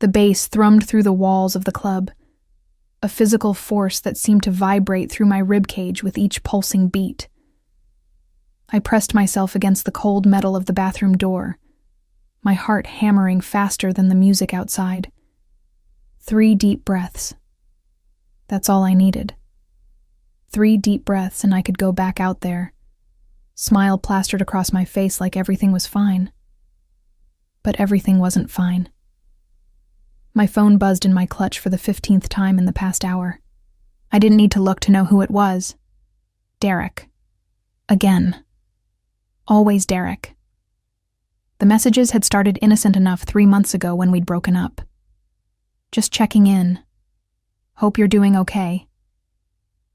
The bass thrummed through the walls of the club, a physical force that seemed to vibrate through my ribcage with each pulsing beat. I pressed myself against the cold metal of the bathroom door, my heart hammering faster than the music outside. 3 deep breaths. That's all I needed. 3 deep breaths and I could go back out there, smile plastered across my face like everything was fine. But everything wasn't fine. My phone buzzed in my clutch for the 15th time in the past hour. I didn't need to look to know who it was. Derek. Again. Always Derek. The messages had started innocent enough 3 months ago when we'd broken up. Just checking in. Hope you're doing okay.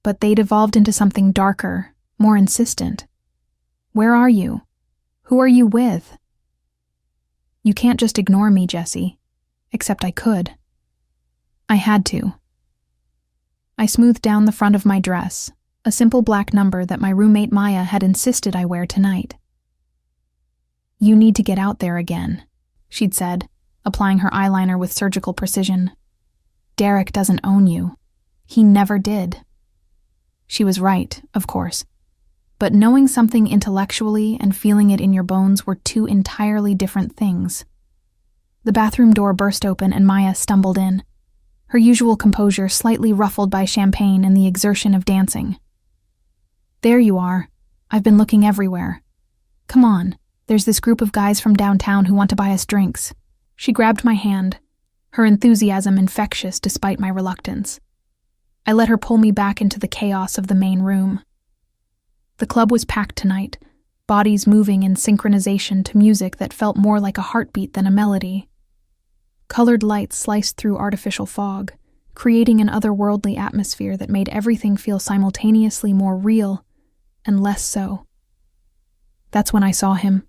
But they'd evolved into something darker, more insistent. Where are you? Who are you with? You can't just ignore me, Jesse. Except I could. I had to. I smoothed down the front of my dress, a simple black number that my roommate Maya had insisted I wear tonight. You need to get out there again, she'd said, applying her eyeliner with surgical precision. Derek doesn't own you. He never did. She was right, of course. But knowing something intellectually and feeling it in your bones were 2 entirely different things. The bathroom door burst open and Maya stumbled in, her usual composure slightly ruffled by champagne and the exertion of dancing. There you are. I've been looking everywhere. Come on, there's this group of guys from downtown who want to buy us drinks. She grabbed my hand, her enthusiasm infectious despite my reluctance. I let her pull me back into the chaos of the main room. The club was packed tonight, bodies moving in synchronization to music that felt more like a heartbeat than a melody. Colored lights sliced through artificial fog, creating an otherworldly atmosphere that made everything feel simultaneously more real and less so. That's when I saw him.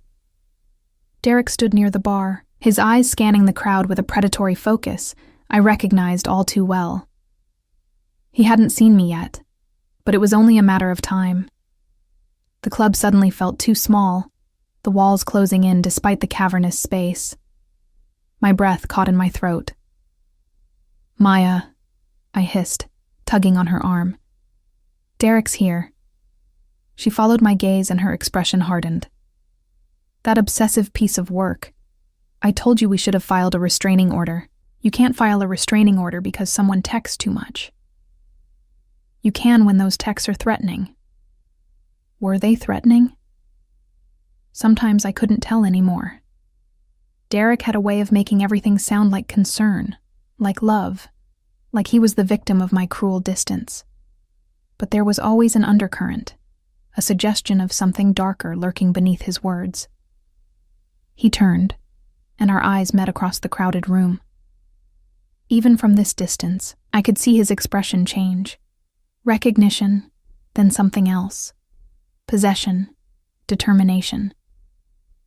Derek stood near the bar, his eyes scanning the crowd with a predatory focus I recognized all too well. He hadn't seen me yet, but it was only a matter of time. The club suddenly felt too small, the walls closing in despite the cavernous space. My breath caught in my throat. Maya, I hissed, tugging on her arm. Derek's here. She followed my gaze and her expression hardened. That obsessive piece of work. I told you we should have filed a restraining order. You can't file a restraining order because someone texts too much. You can when those texts are threatening. Were they threatening? Sometimes I couldn't tell anymore. Derek had a way of making everything sound like concern, like love, like he was the victim of my cruel distance. But there was always an undercurrent, a suggestion of something darker lurking beneath his words. He turned, and our eyes met across the crowded room. Even from this distance, I could see his expression change. Recognition, then something else. Possession, determination.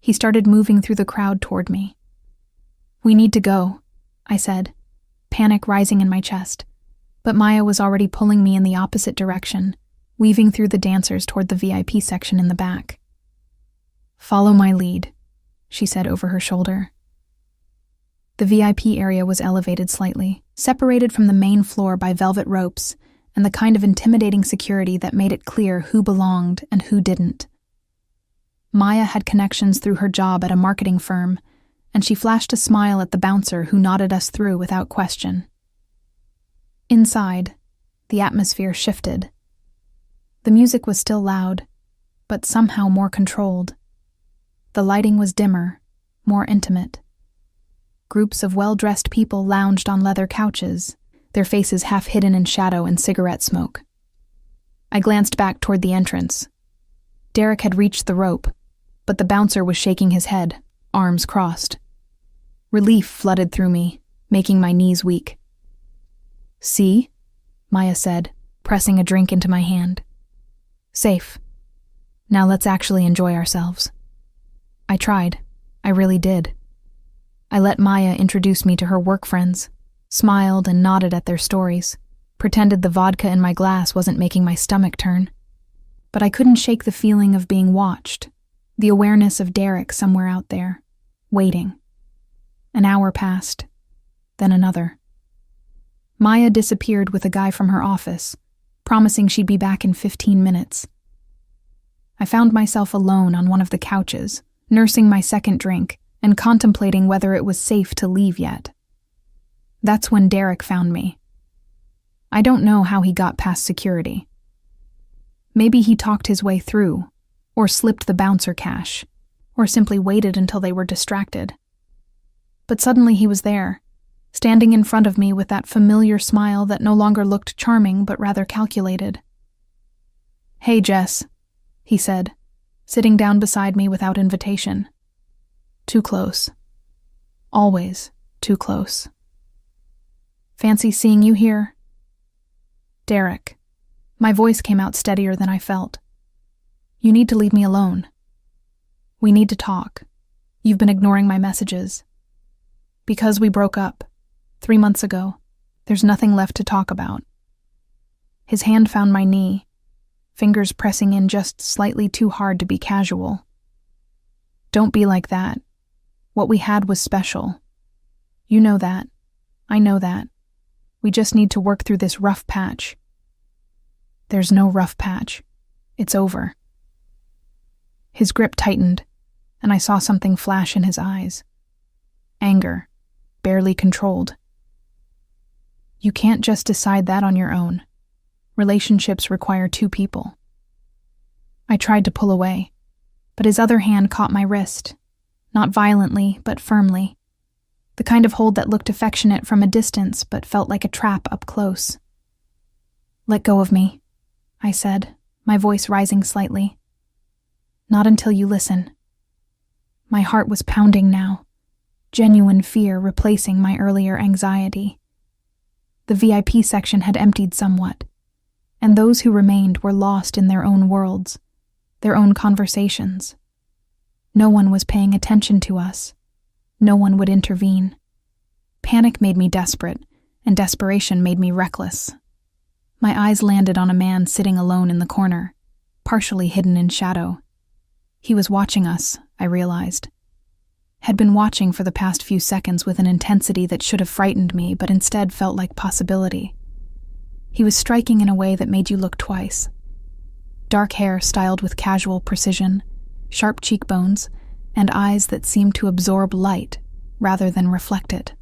He started moving through the crowd toward me. We need to go, I said, panic rising in my chest. But Maya was already pulling me in the opposite direction, weaving through the dancers toward the VIP section in the back. Follow my lead, she said over her shoulder. The VIP area was elevated slightly, separated from the main floor by velvet ropes and the kind of intimidating security that made it clear who belonged and who didn't. Maya had connections through her job at a marketing firm, and she flashed a smile at the bouncer who nodded us through without question. Inside, the atmosphere shifted. The music was still loud, but somehow more controlled. The lighting was dimmer, more intimate. Groups of well-dressed people lounged on leather couches, their faces half hidden in shadow and cigarette smoke. I glanced back toward the entrance. Derek had reached the rope, but the bouncer was shaking his head, arms crossed. Relief flooded through me, making my knees weak. See? Maya said, pressing a drink into my hand. Safe. Now let's actually enjoy ourselves. I tried. I really did. I let Maya introduce me to her work friends, smiled and nodded at their stories, pretended the vodka in my glass wasn't making my stomach turn. But I couldn't shake the feeling of being watched, the awareness of Derek somewhere out there, waiting. An hour passed. then another. Maya disappeared with a guy from her office, promising she'd be back in 15 minutes. I found myself alone on one of the couches, nursing my second drink and contemplating whether it was safe to leave yet. That's when Derek found me. I don't know how he got past security. Maybe he talked his way through, or slipped the bouncer cash, or simply waited until they were distracted. But suddenly he was there, standing in front of me with that familiar smile that no longer looked charming but rather calculated. "Hey, Jess," he said, sitting down beside me without invitation. Too close. Always too close. "Fancy seeing you here?" "Derek." My voice came out steadier than I felt. "You need to leave me alone. We need to talk. You've been ignoring my messages. Because we broke up 3 months ago, there's nothing left to talk about." His hand found my knee, fingers pressing in just slightly too hard to be casual. "Don't be like that. What we had was special. You know that. I know that. We just need to work through this rough patch." "There's no rough patch. It's over." His grip tightened, and I saw something flash in his eyes. Anger, barely controlled. "You can't just decide that on your own. Relationships require 2 people." I tried to pull away, but his other hand caught my wrist, not violently, but firmly. The kind of hold that looked affectionate from a distance, but felt like a trap up close. "Let go of me," I said, my voice rising slightly. "Not until you listen." My heart was pounding now, genuine fear replacing my earlier anxiety. The VIP section had emptied somewhat, and those who remained were lost in their own worlds, their own conversations. No one was paying attention to us. No one would intervene. Panic made me desperate, and desperation made me reckless. My eyes landed on a man sitting alone in the corner, partially hidden in shadow. He was watching us, I realized. Had been watching for the past few seconds with an intensity that should have frightened me, but instead felt like possibility. He was striking in a way that made you look twice. Dark hair styled with casual precision, sharp cheekbones, and eyes that seemed to absorb light rather than reflect it.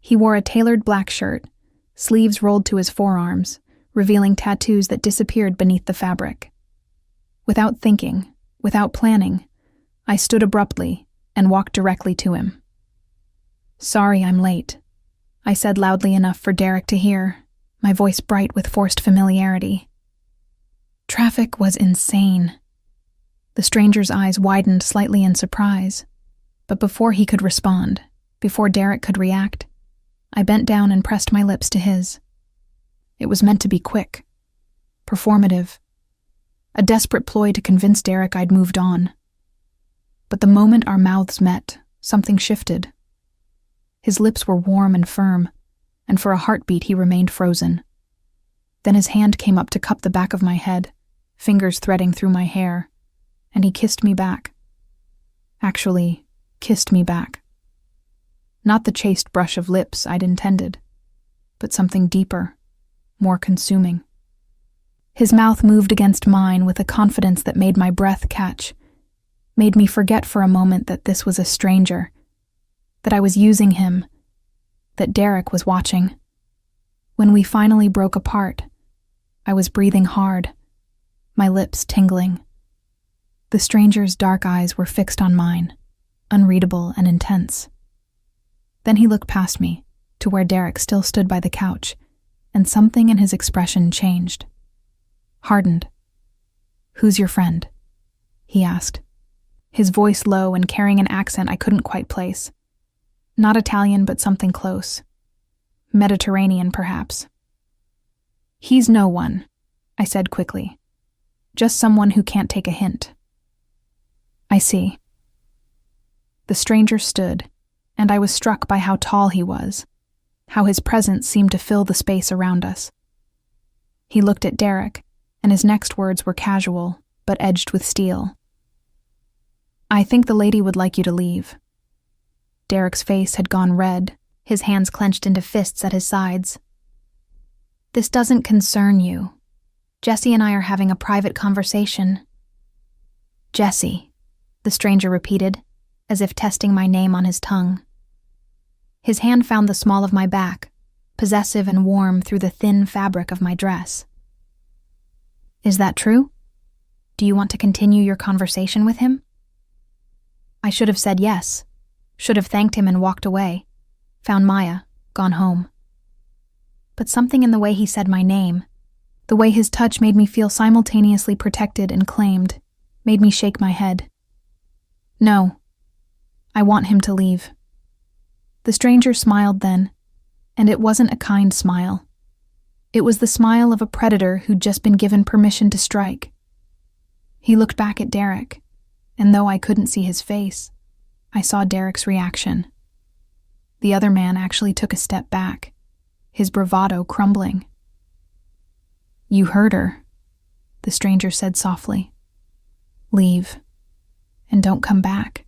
He wore a tailored black shirt, sleeves rolled to his forearms, revealing tattoos that disappeared beneath the fabric. Without thinking, without planning, I stood abruptly and walked directly to him. "Sorry I'm late," I said loudly enough for Derek to hear, my voice bright with forced familiarity. Traffic was insane. The stranger's eyes widened slightly in surprise, but before he could respond, before Derek could react, I bent down and pressed my lips to his. It was meant to be quick, performative, a desperate ploy to convince Derek I'd moved on. But the moment our mouths met, something shifted. His lips were warm and firm, and for a heartbeat he remained frozen. Then his hand came up to cup the back of my head, fingers threading through my hair, and he kissed me back. Actually, kissed me back. Not the chaste brush of lips I'd intended, but something deeper, more consuming. His mouth moved against mine with a confidence that made my breath catch, made me forget for a moment that this was a stranger, that I was using him, that Derek was watching. When we finally broke apart, I was breathing hard, my lips tingling. The stranger's dark eyes were fixed on mine, unreadable and intense. Then he looked past me, to where Derek still stood by the couch, and something in his expression changed. Hardened. "Who's your friend?" he asked, his voice low and carrying an accent I couldn't quite place. Not Italian, but something close. Mediterranean, perhaps. "He's no one," I said quickly. "Just someone who can't take a hint." "I see." The stranger stood, and I was struck by how tall he was, how his presence seemed to fill the space around us. He looked at Derek, and his next words were casual, but edged with steel. "I think the lady would like you to leave." Derek's face had gone red, his hands clenched into fists at his sides. "This doesn't concern you. Jesse and I are having a private conversation." "Jesse," the stranger repeated, as if testing my name on his tongue. His hand found the small of my back, possessive and warm through the thin fabric of my dress. "Is that true? Do you want to continue your conversation with him?" I should have said yes, should have thanked him and walked away, found Maya, gone home. But something in the way he said my name, the way his touch made me feel simultaneously protected and claimed, made me shake my head. "No, I want him to leave." The stranger smiled then, and it wasn't a kind smile. It was the smile of a predator who'd just been given permission to strike. He looked back at Derek, and though I couldn't see his face, I saw Derek's reaction. The other man actually took a step back, his bravado crumbling. "You heard her," the stranger said softly. "Leave, and don't come back."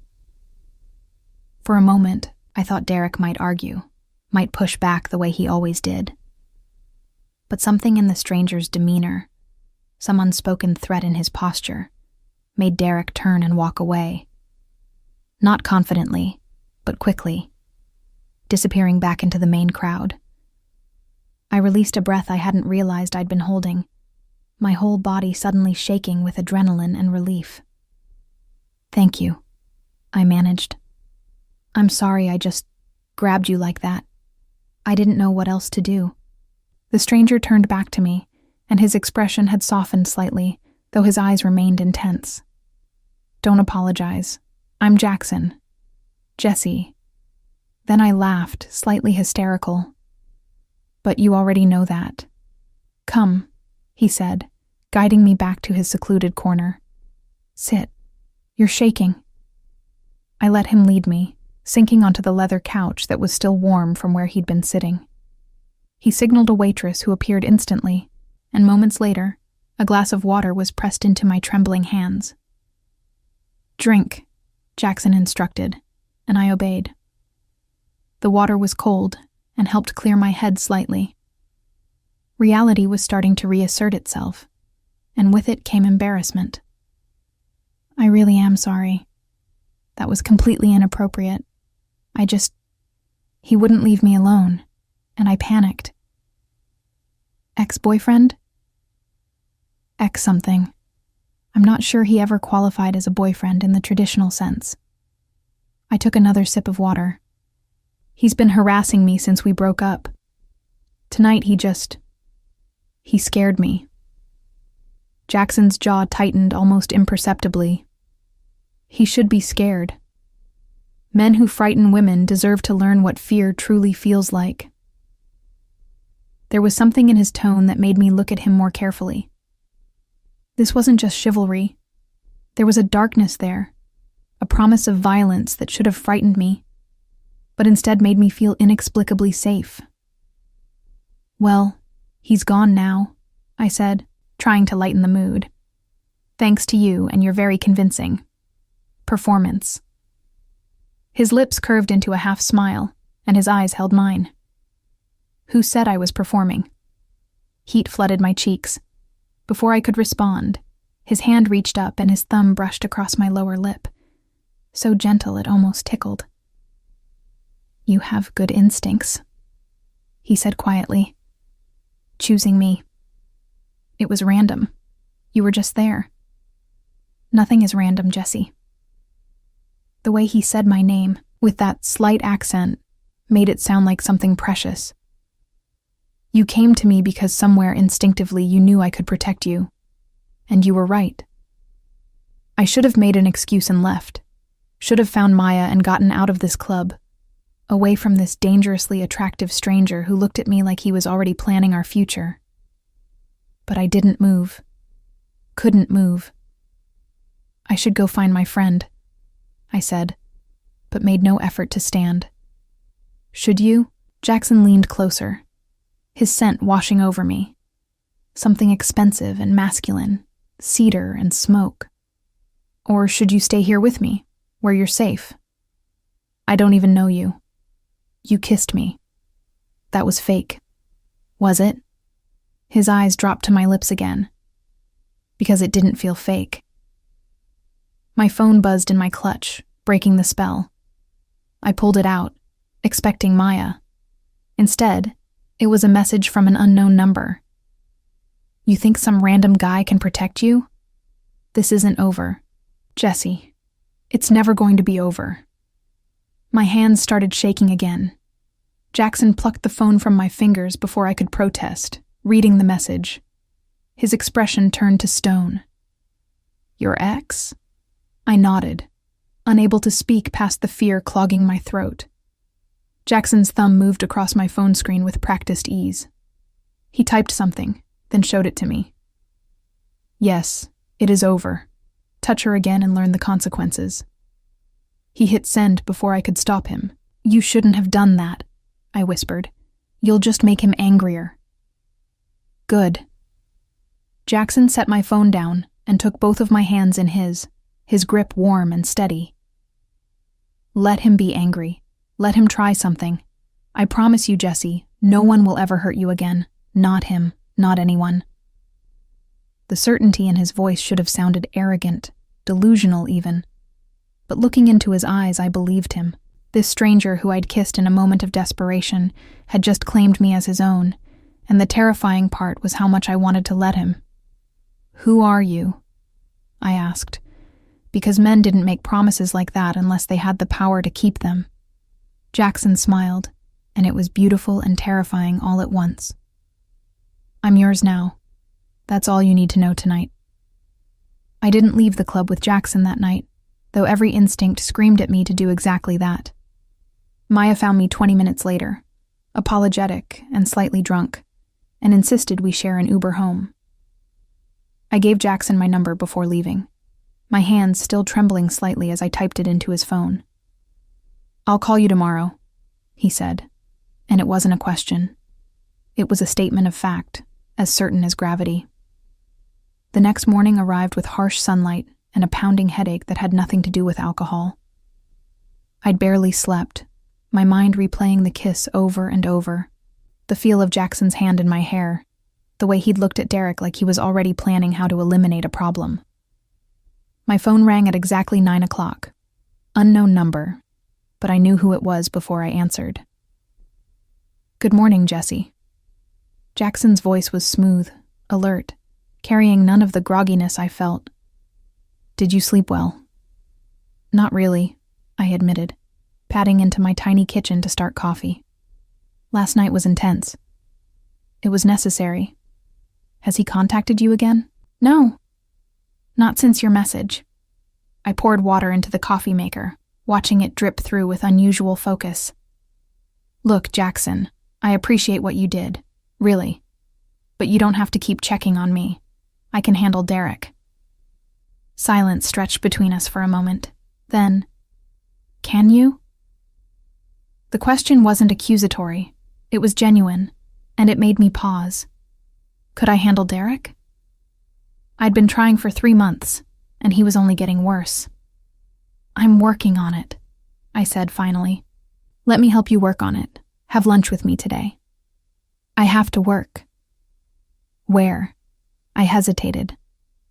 For a moment, I thought Derek might argue, might push back the way he always did. But something in the stranger's demeanor, some unspoken threat in his posture, made Derek turn and walk away. Not confidently, but quickly, disappearing back into the main crowd. I released a breath I hadn't realized I'd been holding, my whole body suddenly shaking with adrenaline and relief. "Thank you," I managed. "I'm sorry I just grabbed you like that. I didn't know what else to do." The stranger turned back to me, and his expression had softened slightly, though his eyes remained intense. "Don't apologize. I'm Jackson. Jesse." Then I laughed, slightly hysterical. "But you already know that." "Come," he said, guiding me back to his secluded corner. "Sit. You're shaking." I let him lead me, sinking onto the leather couch that was still warm from where he'd been sitting. He signaled a waitress who appeared instantly, and moments later, a glass of water was pressed into my trembling hands. "Drink," Jackson instructed, and I obeyed. The water was cold and helped clear my head slightly. Reality was starting to reassert itself, and with it came embarrassment. "I really am sorry. That was completely inappropriate. He wouldn't leave me alone, and I panicked." "Ex-boyfriend?" "Ex-something. I'm not sure he ever qualified as a boyfriend in the traditional sense." I took another sip of water. "He's been harassing me since we broke up. Tonight he scared me." Jackson's jaw tightened almost imperceptibly. He should be scared. Men who frighten women deserve to learn what fear truly feels like. There was something in his tone that made me look at him more carefully. This wasn't just chivalry. There was a darkness there, a promise of violence that should have frightened me, but instead made me feel inexplicably safe. "Well, he's gone now," I said, trying to lighten the mood. "Thanks to you and your very convincing performance." His lips curved into a half smile, and his eyes held mine. "Who said I was performing?" Heat flooded my cheeks. Before I could respond, his hand reached up and his thumb brushed across my lower lip, so gentle it almost tickled. "You have good instincts," he said quietly. "Choosing me. It was random. You were just there." "Nothing is random, Jesse." The way he said my name, with that slight accent, made it sound like something precious. "You came to me because somewhere instinctively you knew I could protect you. And you were right. I should have made an excuse and left. Should have found Maya and gotten out of this club, away from this dangerously attractive stranger who looked at me like he was already planning our future. But I didn't move. Couldn't move. I should go find my friend," I said, but made no effort to stand. "Should you?" Jackson leaned closer, his scent washing over me. Something expensive and masculine, cedar and smoke. "Or should you stay here with me, where you're safe? I don't even know you." You kissed me. That was fake. Was it? His eyes dropped to my lips again. Because it didn't feel fake. My phone buzzed in my clutch, breaking the spell. I pulled it out, expecting Maya. Instead, it was a message from an unknown number. You think some random guy can protect you? This isn't over. Jesse, it's never going to be over. My hands started shaking again. Jackson plucked the phone from my fingers before I could protest, reading the message. His expression turned to stone. Your ex? I nodded, unable to speak past the fear clogging my throat. Jackson's thumb moved across my phone screen with practiced ease. He typed something, then showed it to me. Yes, it is over. Touch her again and learn the consequences. He hit send before I could stop him. You shouldn't have done that, I whispered. You'll just make him angrier. Good. Jackson set my phone down and took both of my hands in his grip warm and steady. Let him be angry. Let him try something. I promise you, Jesse, no one will ever hurt you again. Not him, not anyone. The certainty in his voice should have sounded arrogant, delusional even. But looking into his eyes, I believed him. This stranger who I'd kissed in a moment of desperation had just claimed me as his own, and the terrifying part was how much I wanted to let him. Who are you? I asked, because men didn't make promises like that unless they had the power to keep them. Jackson smiled, and it was beautiful and terrifying all at once. I'm yours now. That's all you need to know tonight. I didn't leave the club with Jackson that night, though every instinct screamed at me to do exactly that. Maya found me 20 minutes later, apologetic and slightly drunk, and insisted we share an Uber home. I gave Jackson my number before leaving, my hands still trembling slightly as I typed it into his phone. I'll call you tomorrow, he said, and it wasn't a question. It was a statement of fact, as certain as gravity. The next morning arrived with harsh sunlight and a pounding headache that had nothing to do with alcohol. I'd barely slept, my mind replaying the kiss over and over, the feel of Jackson's hand in my hair, the way he'd looked at Derek like he was already planning how to eliminate a problem. My phone rang at exactly 9 o'clock. Unknown number, but I knew who it was before I answered. Good morning, Jesse. Jackson's voice was smooth, alert, carrying none of the grogginess I felt. Did you sleep well? Not really, I admitted, padding into my tiny kitchen to start coffee. Last night was intense. It was necessary. Has he contacted you again? No. Not since your message. I poured water into the coffee maker, watching it drip through with unusual focus. Look, Jackson, I appreciate what you did, really. But you don't have to keep checking on me. I can handle Derek. Silence stretched between us for a moment. Then, can you? The question wasn't accusatory. It was genuine, and it made me pause. Could I handle Derek? I'd been trying for 3 months, and he was only getting worse. I'm working on it, I said finally. Let me help you work on it. Have lunch with me today. I have to work. Where? I hesitated.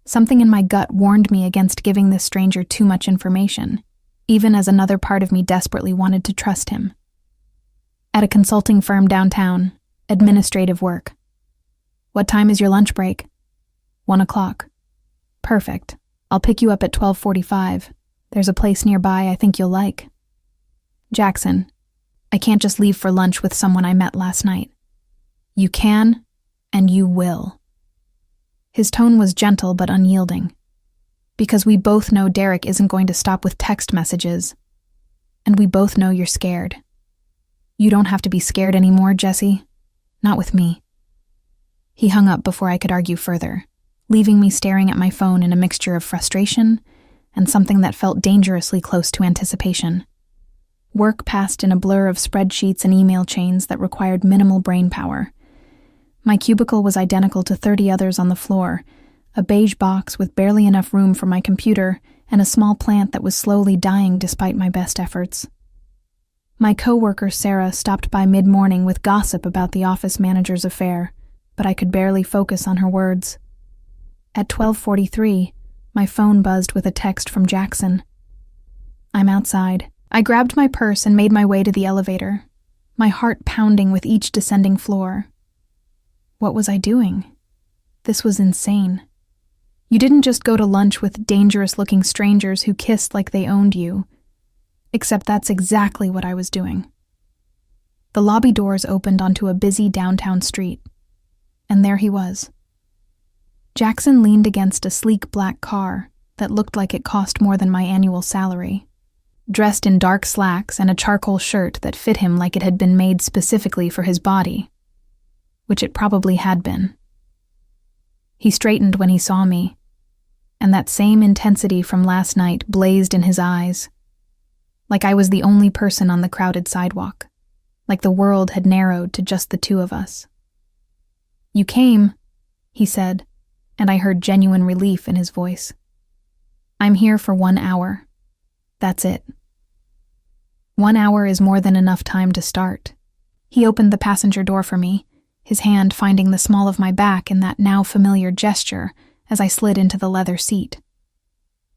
Something in my gut warned me against giving this stranger too much information, even as another part of me desperately wanted to trust him. At a consulting firm downtown, administrative work. What time is your lunch break? 1 o'clock. Perfect. I'll pick you up at 12:45. There's a place nearby I think you'll like. Jackson, I can't just leave for lunch with someone I met last night. You can, and you will. His tone was gentle but unyielding. Because we both know Derek isn't going to stop with text messages. And we both know you're scared. You don't have to be scared anymore, Jesse. Not with me. He hung up before I could argue further, leaving me staring at my phone in a mixture of frustration and something that felt dangerously close to anticipation. Work passed in a blur of spreadsheets and email chains that required minimal brain power. My cubicle was identical to 30 others on the floor, a beige box with barely enough room for my computer and a small plant that was slowly dying despite my best efforts. My coworker Sarah stopped by mid-morning with gossip about the office manager's affair, but I could barely focus on her words. At 12:43, my phone buzzed with a text from Jackson. I'm outside. I grabbed my purse and made my way to the elevator, my heart pounding with each descending floor. What was I doing? This was insane. You didn't just go to lunch with dangerous-looking strangers who kissed like they owned you. Except that's exactly what I was doing. The lobby doors opened onto a busy downtown street, and there he was. Jackson leaned against a sleek black car that looked like it cost more than my annual salary, dressed in dark slacks and a charcoal shirt that fit him like it had been made specifically for his body, which it probably had been. He straightened when he saw me, and that same intensity from last night blazed in his eyes, like I was the only person on the crowded sidewalk, like the world had narrowed to just the two of us. You came, he said, and I heard genuine relief in his voice. I'm here for 1 hour. That's it. 1 hour is more than enough time to start. He opened the passenger door for me, his hand finding the small of my back in that now familiar gesture as I slid into the leather seat.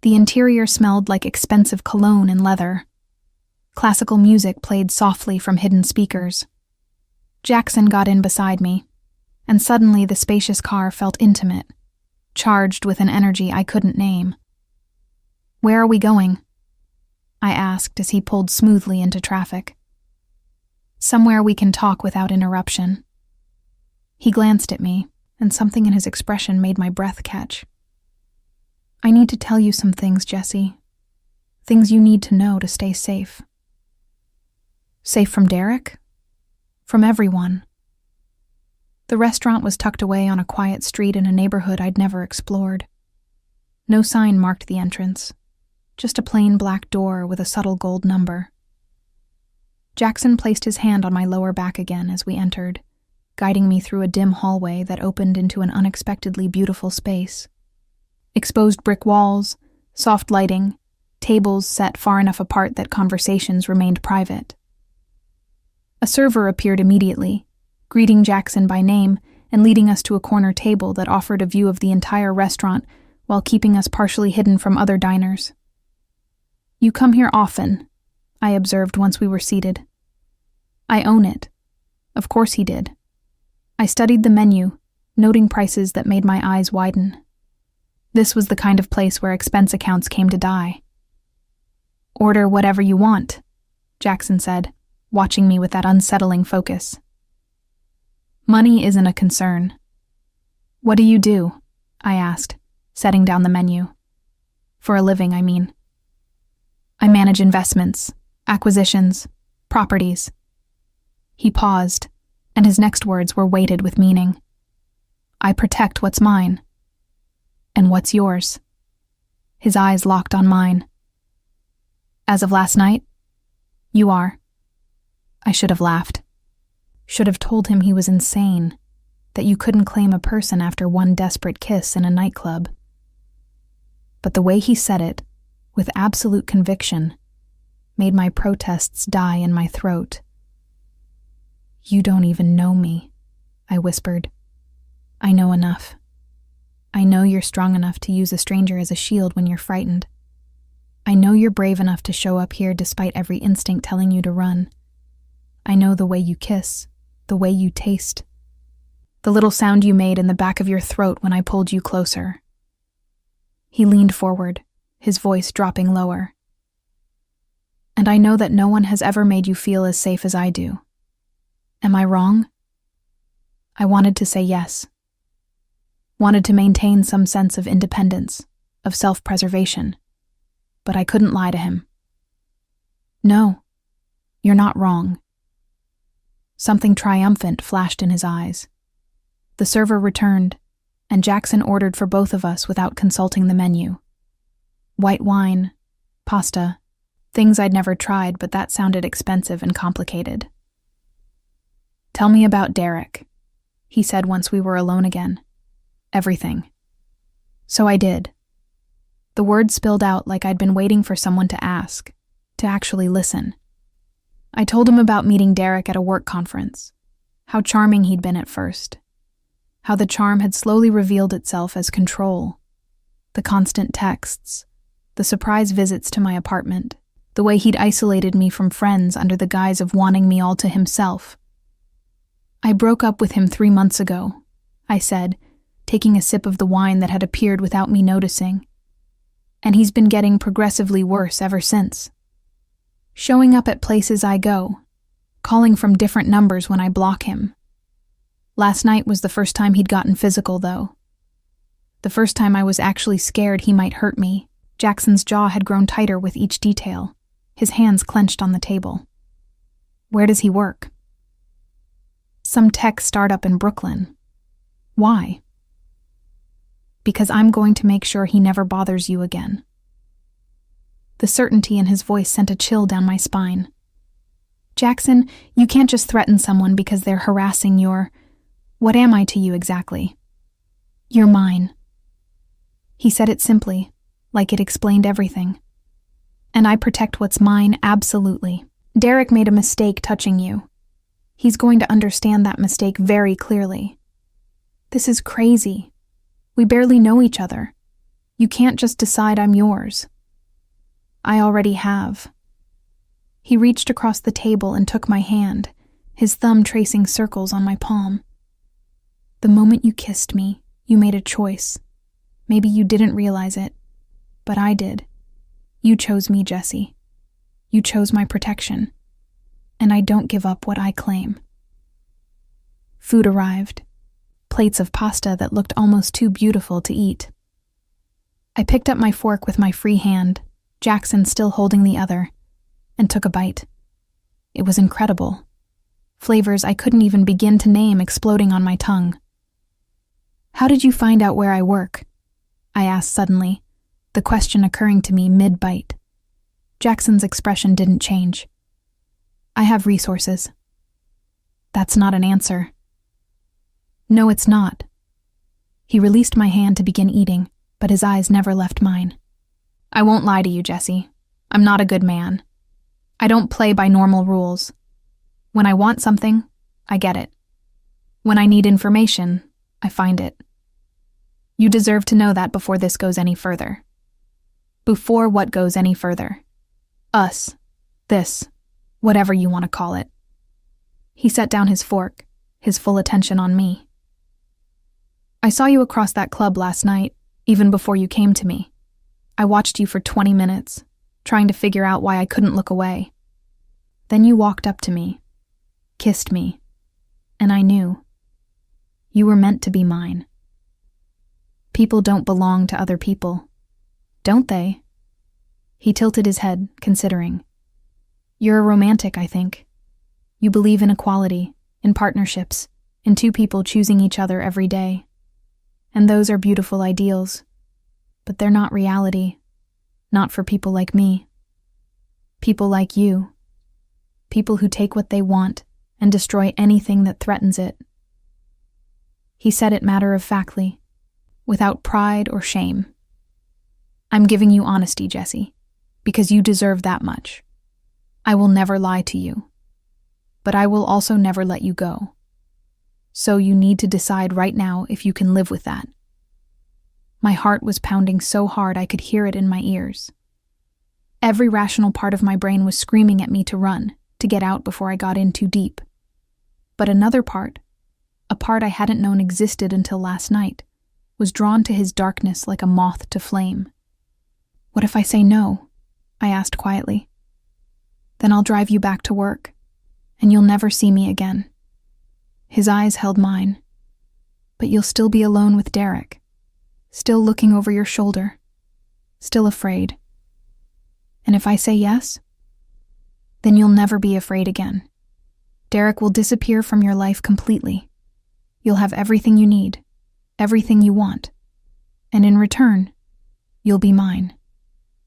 The interior smelled like expensive cologne and leather. Classical music played softly from hidden speakers. Jackson got in beside me, and suddenly the spacious car felt intimate, charged with an energy I couldn't name. Where are we going? I asked as he pulled smoothly into traffic. Somewhere we can talk without interruption. He glanced at me, and something in his expression made my breath catch. I need to tell you some things, Jesse. Things you need to know to stay safe. Safe from Derek? From everyone. The restaurant was tucked away on a quiet street in a neighborhood I'd never explored. No sign marked the entrance, just a plain black door with a subtle gold number. Jackson placed his hand on my lower back again as we entered, guiding me through a dim hallway that opened into an unexpectedly beautiful space. Exposed brick walls, soft lighting, tables set far enough apart that conversations remained private. A server appeared immediately, greeting Jackson by name and leading us to a corner table that offered a view of the entire restaurant while keeping us partially hidden from other diners. You come here often, I observed once we were seated. I own it. Of course he did. I studied the menu, noting prices that made my eyes widen. This was the kind of place where expense accounts came to die. Order whatever you want, Jackson said, watching me with that unsettling focus. Money isn't a concern. What do you do? I asked, setting down the menu. For a living, I mean. I manage investments, acquisitions, properties. He paused, and his next words were weighted with meaning. I protect what's mine. And what's yours? His eyes locked on mine. As of last night, you are. I should have laughed. Should have told him he was insane, that you couldn't claim a person after one desperate kiss in a nightclub. But the way he said it, with absolute conviction, made my protests die in my throat. You don't even know me, I whispered. I know enough. I know you're strong enough to use a stranger as a shield when you're frightened. I know you're brave enough to show up here despite every instinct telling you to run. I know the way you kiss, the way you taste, the little sound you made in the back of your throat when I pulled you closer. He leaned forward, his voice dropping lower. And I know that no one has ever made you feel as safe as I do. Am I wrong? I wanted to say yes. Wanted to maintain some sense of independence, of self-preservation, but I couldn't lie to him. No, you're not wrong. Something triumphant flashed in his eyes. The server returned, and Jackson ordered for both of us without consulting the menu. White wine, pasta, things I'd never tried, but that sounded expensive and complicated. Tell me about Derek, he said once we were alone again. Everything. So I did. The words spilled out like I'd been waiting for someone to ask, to actually listen. I told him about meeting Derek at a work conference, how charming he'd been at first, how the charm had slowly revealed itself as control, the constant texts, the surprise visits to my apartment, the way he'd isolated me from friends under the guise of wanting me all to himself. I broke up with him 3 months ago, I said, taking a sip of the wine that had appeared without me noticing. And he's been getting progressively worse ever since. Showing up at places I go, calling from different numbers when I block him. Last night was the first time he'd gotten physical, though. The first time I was actually scared he might hurt me. Jackson's jaw had grown tighter with each detail, his hands clenched on the table. Where does he work? Some tech startup in Brooklyn. Why? Because I'm going to make sure he never bothers you again. The certainty in his voice sent a chill down my spine. Jackson, you can't just threaten someone because they're harassing your... What am I to you exactly? You're mine. He said it simply, like it explained everything. And I protect what's mine absolutely. Derek made a mistake touching you. He's going to understand that mistake very clearly. This is crazy. We barely know each other. You can't just decide I'm yours. I already have. He reached across the table and took my hand, his thumb tracing circles on my palm. The moment you kissed me, you made a choice. Maybe you didn't realize it, but I did. You chose me, Jesse. You chose my protection. And I don't give up what I claim. Food arrived. Plates of pasta that looked almost too beautiful to eat. I picked up my fork with my free hand, Jackson still holding the other, and took a bite. It was incredible. Flavors I couldn't even begin to name exploding on my tongue. How did you find out where I work? I asked suddenly, the question occurring to me mid-bite. Jackson's expression didn't change. I have resources. That's not an answer. No, it's not. He released my hand to begin eating, but his eyes never left mine. I won't lie to you, Jesse. I'm not a good man. I don't play by normal rules. When I want something, I get it. When I need information, I find it. You deserve to know that before this goes any further. Before what goes any further. Us. This. Whatever you want to call it. He set down his fork, his full attention on me. I saw you across that club last night, even before you came to me. I watched you for 20 minutes, trying to figure out why I couldn't look away. Then you walked up to me, kissed me, and I knew. You were meant to be mine. People don't belong to other people, don't they? He tilted his head, considering. You're a romantic, I think. You believe in equality, in partnerships, in two people choosing each other every day. And those are beautiful ideals. But they're not reality. Not for people like me. People like you. People who take what they want and destroy anything that threatens it. He said it matter-of-factly, without pride or shame. I'm giving you honesty, Jesse, because you deserve that much. I will never lie to you, but I will also never let you go. So you need to decide right now if you can live with that. My heart was pounding so hard I could hear it in my ears. Every rational part of my brain was screaming at me to run, to get out before I got in too deep. But another part, a part I hadn't known existed until last night, was drawn to his darkness like a moth to flame. What if I say no? I asked quietly. Then I'll drive you back to work, and you'll never see me again. His eyes held mine. But you'll still be alone with Derek, still looking over your shoulder, still afraid. And if I say yes, then you'll never be afraid again. Derek will disappear from your life completely. You'll have everything you need, everything you want. And in return, you'll be mine.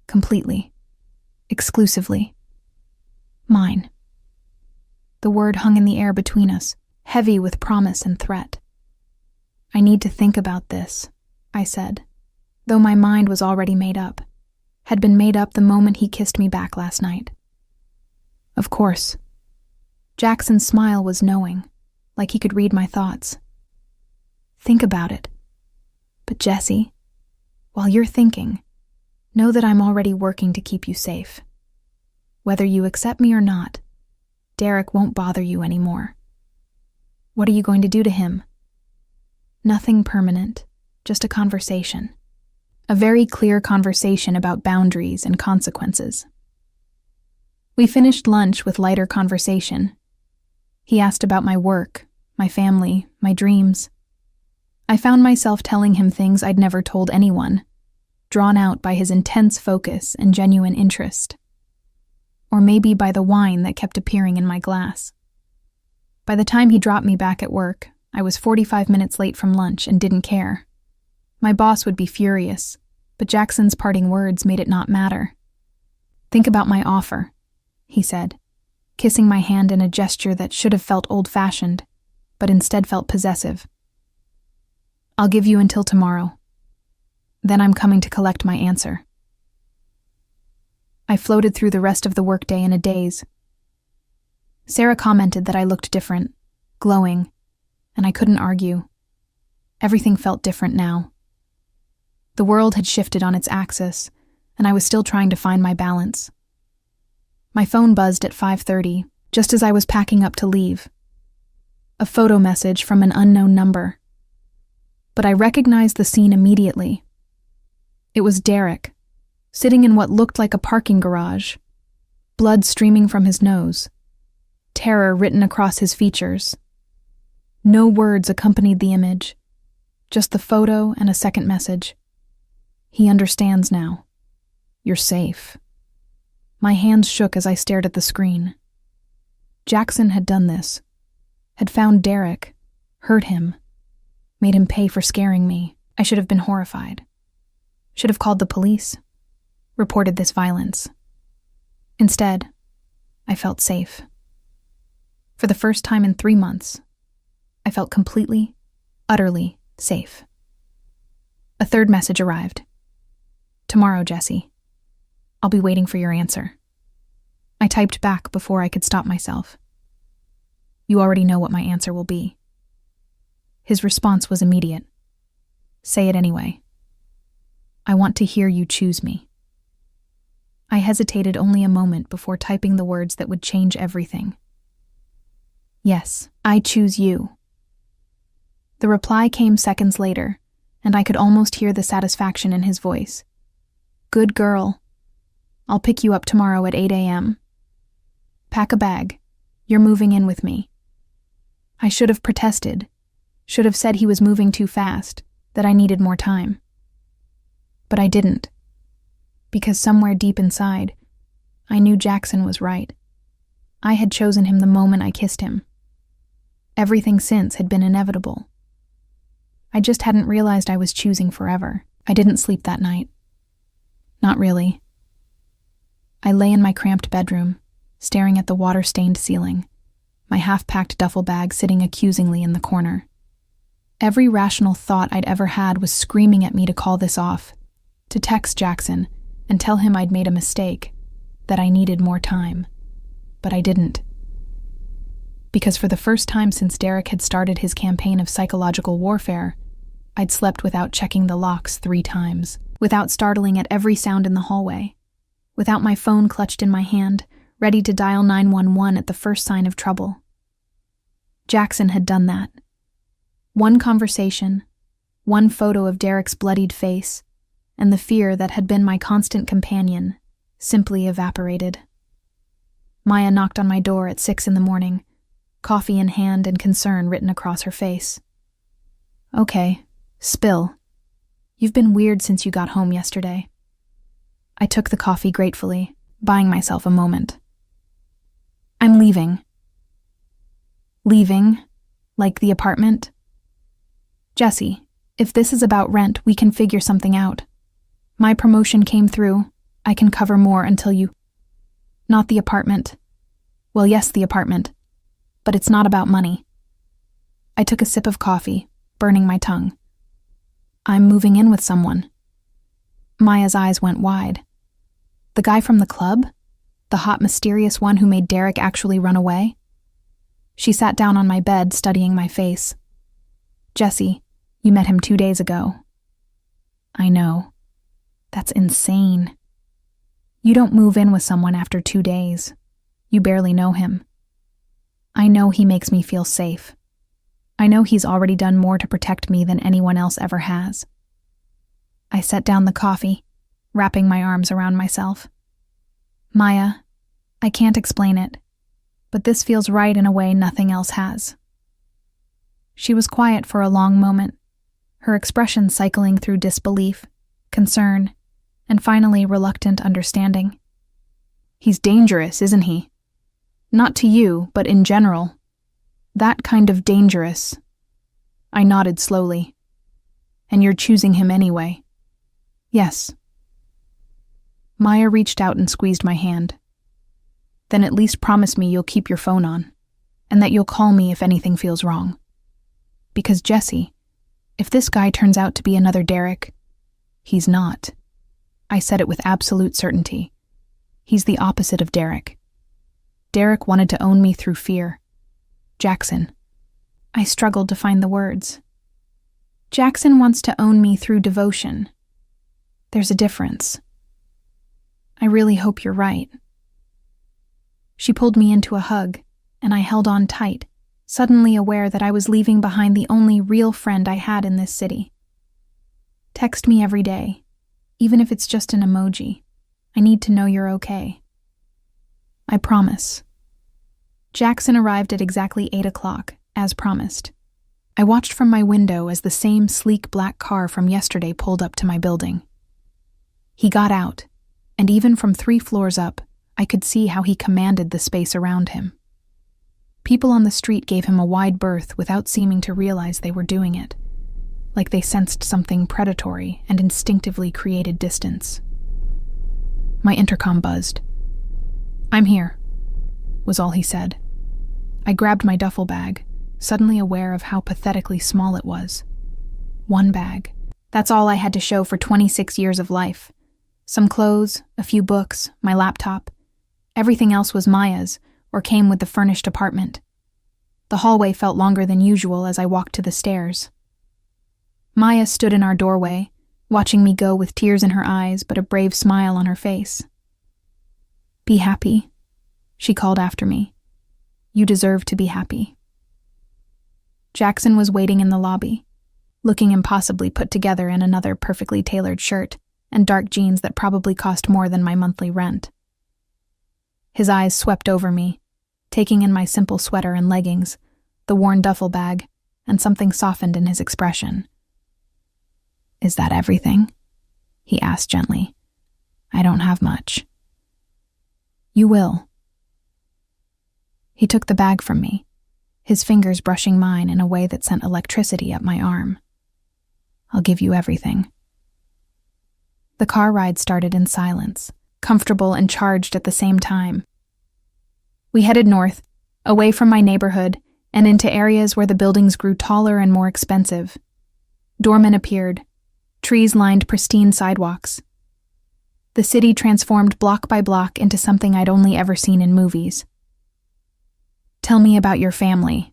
Completely. Exclusively. Mine. The word hung in the air between us, heavy with promise and threat. I need to think about this, I said, though my mind was already made up, had been made up the moment he kissed me back last night. Of course, Jackson's smile was knowing, like he could read my thoughts. Think about it. But Jesse, while you're thinking, know that I'm already working to keep you safe. Whether you accept me or not, Derek won't bother you anymore. What are you going to do to him? Nothing permanent, just a conversation. A very clear conversation about boundaries and consequences. We finished lunch with lighter conversation. He asked about my work, my family, my dreams. I found myself telling him things I'd never told anyone, drawn out by his intense focus and genuine interest. Or maybe by the wine that kept appearing in my glass. By the time he dropped me back at work, I was 45 minutes late from lunch and didn't care. My boss would be furious, but Jackson's parting words made it not matter. Think about my offer, he said, kissing my hand in a gesture that should have felt old-fashioned, but instead felt possessive. I'll give you until tomorrow. Then I'm coming to collect my answer. I floated through the rest of the workday in a daze. Sarah commented that I looked different, glowing, and I couldn't argue. Everything felt different now. The world had shifted on its axis, and I was still trying to find my balance. My phone buzzed at 5:30, just as I was packing up to leave. A photo message from an unknown number. But I recognized the scene immediately. It was Derek, sitting in what looked like a parking garage, blood streaming from his nose, terror written across his features. No words accompanied the image, just the photo and a second message. He understands now. You're safe. My hands shook as I stared at the screen. Jackson had done this, had found Derek, hurt him, made him pay for scaring me. I should have been horrified. Should have called the police, reported this violence. Instead, I felt safe. For the first time in 3 months, I felt completely, utterly safe. A third message arrived. Tomorrow, Jesse. I'll be waiting for your answer. I typed back before I could stop myself. You already know what my answer will be. His response was immediate. Say it anyway. I want to hear you choose me. I hesitated only a moment before typing the words that would change everything. Yes, I choose you. The reply came seconds later, and I could almost hear the satisfaction in his voice. Good girl. I'll pick you up tomorrow at 8 a.m. Pack a bag. You're moving in with me. I should have protested, should have said he was moving too fast, that I needed more time. But I didn't, because somewhere deep inside, I knew Jackson was right. I had chosen him the moment I kissed him. Everything since had been inevitable. I just hadn't realized I was choosing forever. I didn't sleep that night. Not really. I lay in my cramped bedroom, staring at the water-stained ceiling, my half-packed duffel bag sitting accusingly in the corner. Every rational thought I'd ever had was screaming at me to call this off, to text Jackson and tell him I'd made a mistake, that I needed more time. But I didn't. Because for the first time since Derek had started his campaign of psychological warfare, I'd slept without checking the locks 3 times, without startling at every sound in the hallway, without my phone clutched in my hand, ready to dial 911 at the first sign of trouble. Jackson had done that. One conversation, one photo of Derek's bloodied face, and the fear that had been my constant companion simply evaporated. Maya knocked on my door at 6 a.m, coffee in hand and concern written across her face. Okay, spill. You've been weird since you got home yesterday. I took the coffee gratefully, buying myself a moment. I'm leaving. Leaving? Like the apartment? Jesse, if this is about rent, we can figure something out. My promotion came through. I can cover more until you... Not the apartment. Well, yes, the apartment. But it's not about money. I took a sip of coffee, burning my tongue. I'm moving in with someone. Maya's eyes went wide. The guy from the club? The hot, mysterious one who made Derek actually run away? She sat down on my bed, studying my face. Jesse, you met him 2 days ago. I know. That's insane. You don't move in with someone after 2 days. You barely know him. I know he makes me feel safe. I know he's already done more to protect me than anyone else ever has. I set down the coffee, wrapping my arms around myself. Maya, I can't explain it, but this feels right in a way nothing else has. She was quiet for a long moment, her expression cycling through disbelief, concern, and finally reluctant understanding. He's dangerous, isn't he? Not to you, but in general. That kind of dangerous. I nodded slowly. And you're choosing him anyway. Yes. Maya reached out and squeezed my hand. Then at least promise me you'll keep your phone on, and that you'll call me if anything feels wrong. Because Jesse, if this guy turns out to be another Derek, he's not. I said it with absolute certainty. He's the opposite of Derek. Derek wanted to own me through fear. Jackson. I struggled to find the words. Jackson wants to own me through devotion. There's a difference. I really hope you're right. She pulled me into a hug, and I held on tight, suddenly aware that I was leaving behind the only real friend I had in this city. Text me every day, even if it's just an emoji. I need to know you're okay. I promise. Jackson arrived at exactly 8 o'clock, as promised. I watched from my window as the same sleek black car from yesterday pulled up to my building. He got out, and even from 3 floors up, I could see how he commanded the space around him. People on the street gave him a wide berth without seeming to realize they were doing it, like they sensed something predatory and instinctively created distance. My intercom buzzed. I'm here, was all he said. I grabbed my duffel bag, suddenly aware of how pathetically small it was. 1 bag. That's all I had to show for 26 years of life. Some clothes, a few books, my laptop. Everything else was Maya's, or came with the furnished apartment. The hallway felt longer than usual as I walked to the stairs. Maya stood in our doorway, watching me go with tears in her eyes but a brave smile on her face. Be happy, she called after me. You deserve to be happy. Jackson was waiting in the lobby, looking impossibly put together in another perfectly tailored shirt and dark jeans that probably cost more than my monthly rent. His eyes swept over me, taking in my simple sweater and leggings, the worn duffel bag, and something softened in his expression. Is that everything? He asked gently. I don't have much. You will. He took the bag from me, his fingers brushing mine in a way that sent electricity up my arm. I'll give you everything. The car ride started in silence, comfortable and charged at the same time. We headed north, away from my neighborhood, and into areas where the buildings grew taller and more expensive. Doormen appeared. Trees lined pristine sidewalks. The city transformed block by block into something I'd only ever seen in movies. Tell me about your family,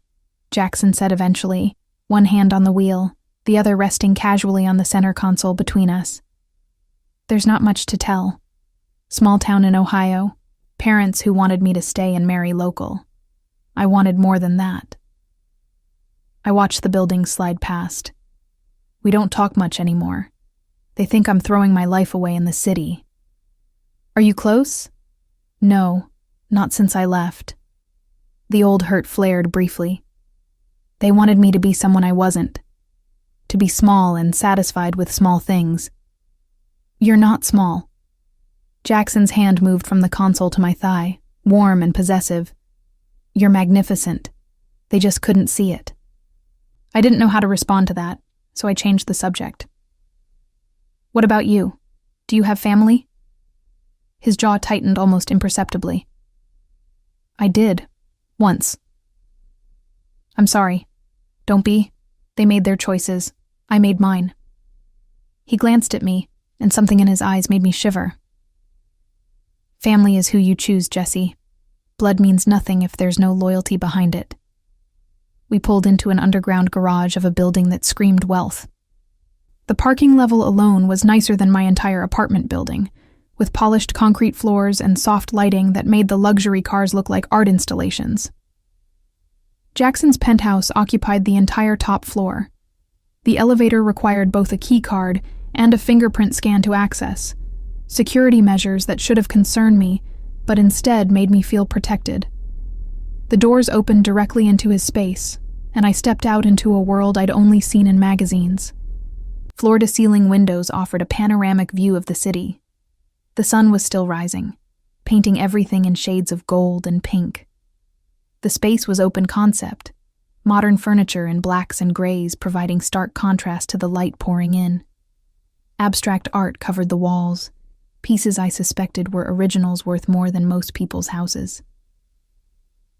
Jackson said eventually, one hand on the wheel, the other resting casually on the center console between us. There's not much to tell. Small town in Ohio, parents who wanted me to stay and marry local. I wanted more than that. I watched the buildings slide past. We don't talk much anymore. They think I'm throwing my life away in the city. Are you close? No, not since I left. The old hurt flared briefly. They wanted me to be someone I wasn't. To be small and satisfied with small things. You're not small. Jackson's hand moved from the console to my thigh, warm and possessive. You're magnificent. They just couldn't see it. I didn't know how to respond to that, so I changed the subject. What about you? Do you have family? His jaw tightened almost imperceptibly. I did. Once. I'm sorry. Don't be. They made their choices. I made mine. He glanced at me, and something in his eyes made me shiver. Family is who you choose, Jesse. Blood means nothing if there's no loyalty behind it. We pulled into an underground garage of a building that screamed wealth. The parking level alone was nicer than my entire apartment building, with polished concrete floors and soft lighting that made the luxury cars look like art installations. Jackson's penthouse occupied the entire top floor. The elevator required both a key card and a fingerprint scan to access, security measures that should have concerned me, but instead made me feel protected. The doors opened directly into his space, and I stepped out into a world I'd only seen in magazines. Floor-to-ceiling windows offered a panoramic view of the city. The sun was still rising, painting everything in shades of gold and pink. The space was open concept, modern furniture in blacks and grays providing stark contrast to the light pouring in. Abstract art covered the walls, pieces I suspected were originals worth more than most people's houses.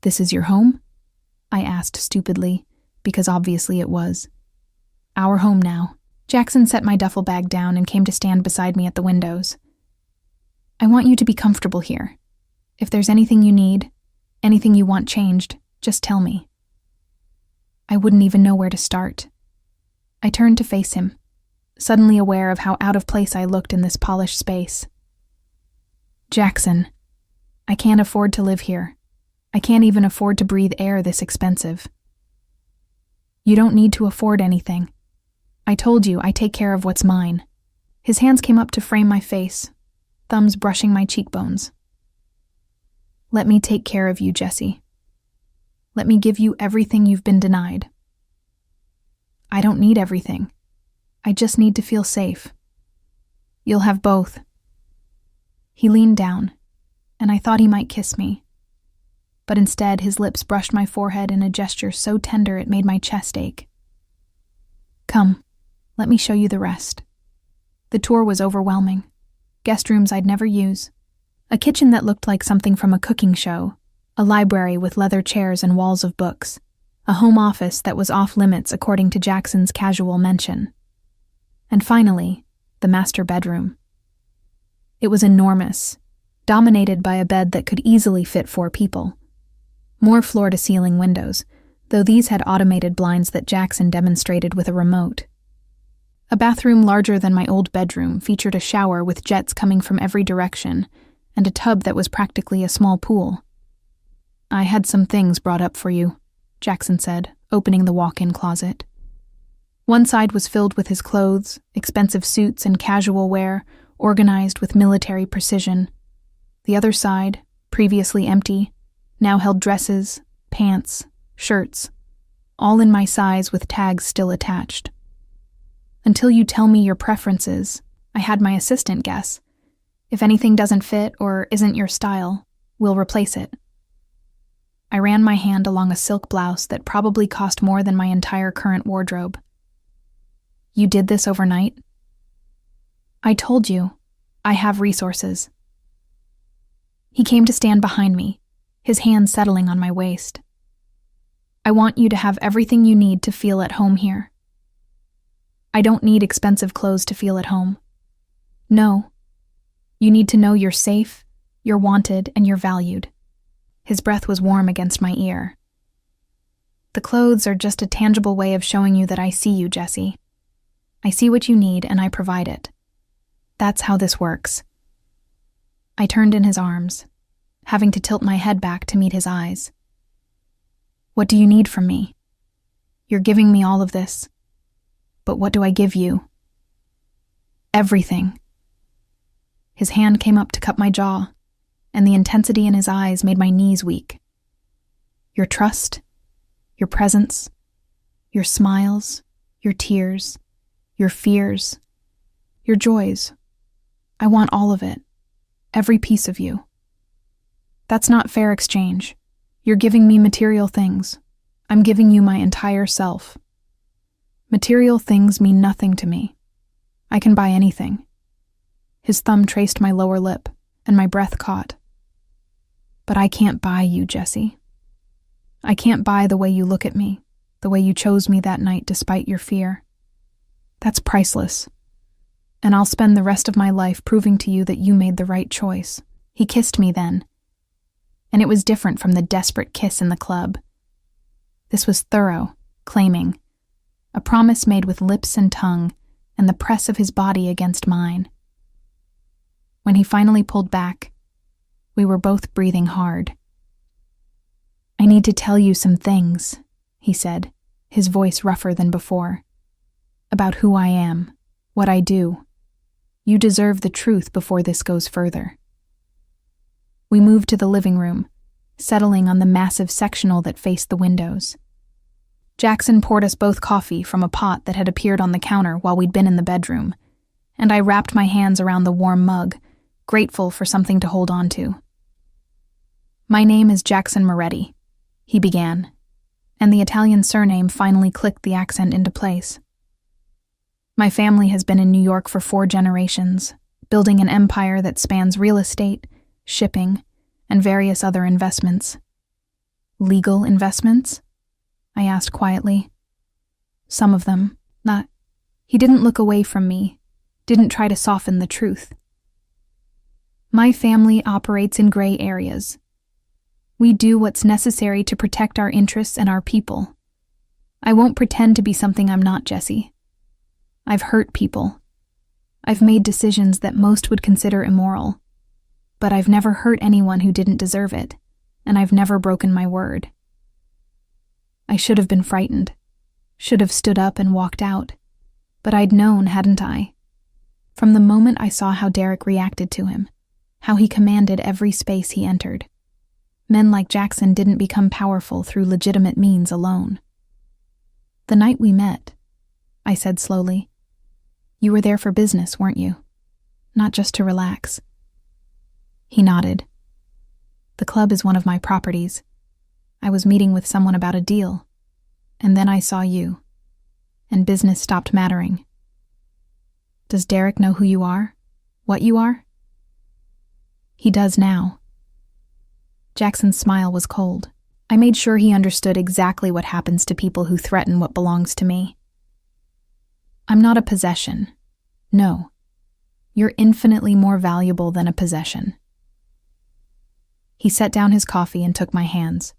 "This is your home?" I asked stupidly, because obviously it was. "Our home now." Jackson set my duffel bag down and came to stand beside me at the windows. "I want you to be comfortable here. If there's anything you need, anything you want changed, just tell me." I wouldn't even know where to start. I turned to face him, suddenly aware of how out of place I looked in this polished space. "Jackson, I can't afford to live here. I can't even afford to breathe air this expensive." "You don't need to afford anything. I told you I take care of what's mine." His hands came up to frame my face, thumbs brushing my cheekbones. "Let me take care of you, Jesse. Let me give you everything you've been denied." "I don't need everything. I just need to feel safe." "You'll have both." He leaned down, and I thought he might kiss me. But instead, his lips brushed my forehead in a gesture so tender it made my chest ache. "Come, let me show you the rest." The tour was overwhelming. Guest rooms I'd never use, a kitchen that looked like something from a cooking show, a library with leather chairs and walls of books, a home office that was off limits according to Jackson's casual mention. And finally, the master bedroom. It was enormous, dominated by a bed that could easily fit 4 people. More floor-to-ceiling windows, though these had automated blinds that Jackson demonstrated with a remote. A bathroom larger than my old bedroom featured a shower with jets coming from every direction, and a tub that was practically a small pool. "I had some things brought up for you," Jackson said, opening the walk-in closet. One side was filled with his clothes, expensive suits and casual wear, organized with military precision. The other side, previously empty, now held dresses, pants, shirts, all in my size with tags still attached. "Until you tell me your preferences," I had my assistant guess. "If anything doesn't fit or isn't your style, we'll replace it." I ran my hand along a silk blouse that probably cost more than my entire current wardrobe. "You did this overnight?" "I told you, I have resources." He came to stand behind me, his hand settling on my waist. "I want you to have everything you need to feel at home here." "I don't need expensive clothes to feel at home." "No. You need to know you're safe, you're wanted, and you're valued." His breath was warm against my ear. "The clothes are just a tangible way of showing you that I see you, Jesse. I see what you need and I provide it. That's how this works." I turned in his arms, having to tilt my head back to meet his eyes. "What do you need from me? You're giving me all of this. But what do I give you?" "Everything." His hand came up to cup my jaw, and the intensity in his eyes made my knees weak. "Your trust, your presence, your smiles, your tears, your fears, your joys. I want all of it, every piece of you." "That's not fair exchange. You're giving me material things. I'm giving you my entire self." "Material things mean nothing to me. I can buy anything." His thumb traced my lower lip, and my breath caught. "But I can't buy you, Jesse. I can't buy the way you look at me, the way you chose me that night despite your fear. That's priceless. And I'll spend the rest of my life proving to you that you made the right choice." He kissed me then, and it was different from the desperate kiss in the club. This was thorough, claiming, a promise made with lips and tongue and the press of his body against mine. When he finally pulled back, we were both breathing hard. "I need to tell you some things," he said, his voice rougher than before. "About who I am, what I do. You deserve the truth before this goes further." We moved to the living room, settling on the massive sectional that faced the windows. Jackson poured us both coffee from a pot that had appeared on the counter while we'd been in the bedroom, and I wrapped my hands around the warm mug, grateful for something to hold on to. "My name is Jackson Moretti," he began, and the Italian surname finally clicked the accent into place. "My family has been in New York for 4 generations, building an empire that spans real estate, shipping, and various other investments." "Legal investments?" I asked quietly. "Some of them, not..." He didn't look away from me, didn't try to soften the truth. "My family operates in gray areas. We do what's necessary to protect our interests and our people. I won't pretend to be something I'm not, Jesse. I've hurt people. I've made decisions that most would consider immoral. But I've never hurt anyone who didn't deserve it, and I've never broken my word. I should have been frightened, should have stood up and walked out, but I'd known, hadn't I? From the moment I saw how Derek reacted to him, how he commanded every space he entered. Men like Jackson didn't become powerful through legitimate means alone. "The night we met," I said slowly, "you were there for business, weren't you? Not just to relax." He nodded. "The club is one of my properties. I was meeting with someone about a deal, and then I saw you, and business stopped mattering." "Does Derek know who you are? What you are?" "He does now." Jackson's smile was cold. I made sure he understood exactly what happens to people who threaten what belongs to me. "I'm not a possession. No. You're infinitely more valuable than a possession." He set down his coffee and took my hands.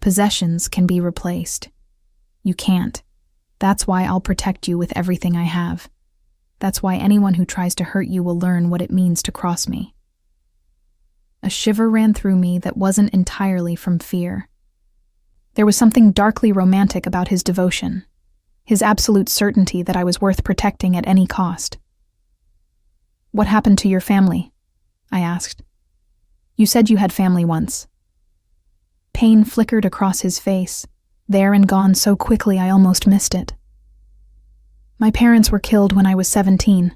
"Possessions can be replaced. You can't. That's why I'll protect you with everything I have. That's why anyone who tries to hurt you will learn what it means to cross me." A shiver ran through me that wasn't entirely from fear. There was something darkly romantic about his devotion, his absolute certainty that I was worth protecting at any cost. "What happened to your family?" I asked. "You said you had family once." Pain flickered across his face, there and gone so quickly I almost missed it. "My parents were killed when I was 17.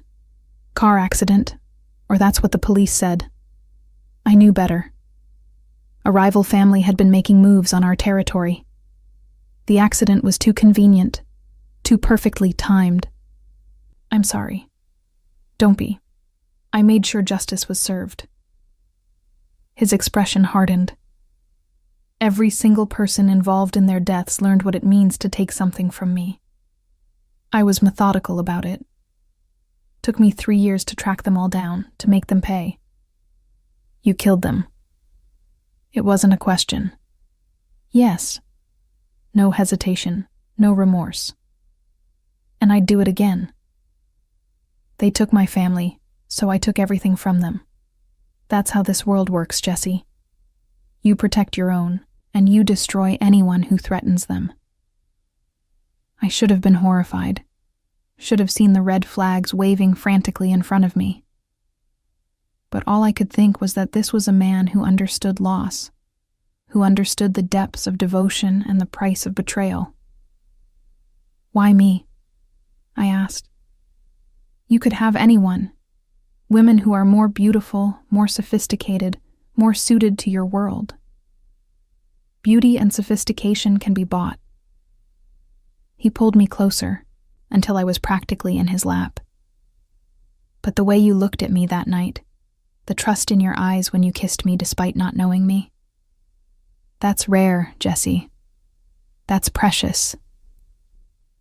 Car accident, or that's what the police said. I knew better. A rival family had been making moves on our territory. The accident was too convenient, too perfectly timed. I'm sorry. Don't be. I made sure justice was served." His expression hardened. Every single person involved in their deaths learned what it means to take something from me. I was methodical about it. Took me 3 years to track them all down, to make them pay. "You killed them." It wasn't a question. Yes. No hesitation, no remorse. And I'd do it again. They took my family, so I took everything from them. That's how this world works, Jesse. You protect your own, and you destroy anyone who threatens them. I should have been horrified. Should have seen the red flags waving frantically in front of me. But all I could think was that this was a man who understood loss, who understood the depths of devotion and the price of betrayal. "Why me?" I asked. "You could have anyone. Women who are more beautiful, more sophisticated, more suited to your world. Beauty and sophistication can be bought." He pulled me closer, until I was practically in his lap. "But the way you looked at me that night, the trust in your eyes when you kissed me despite not knowing me, that's rare, Jesse. That's precious.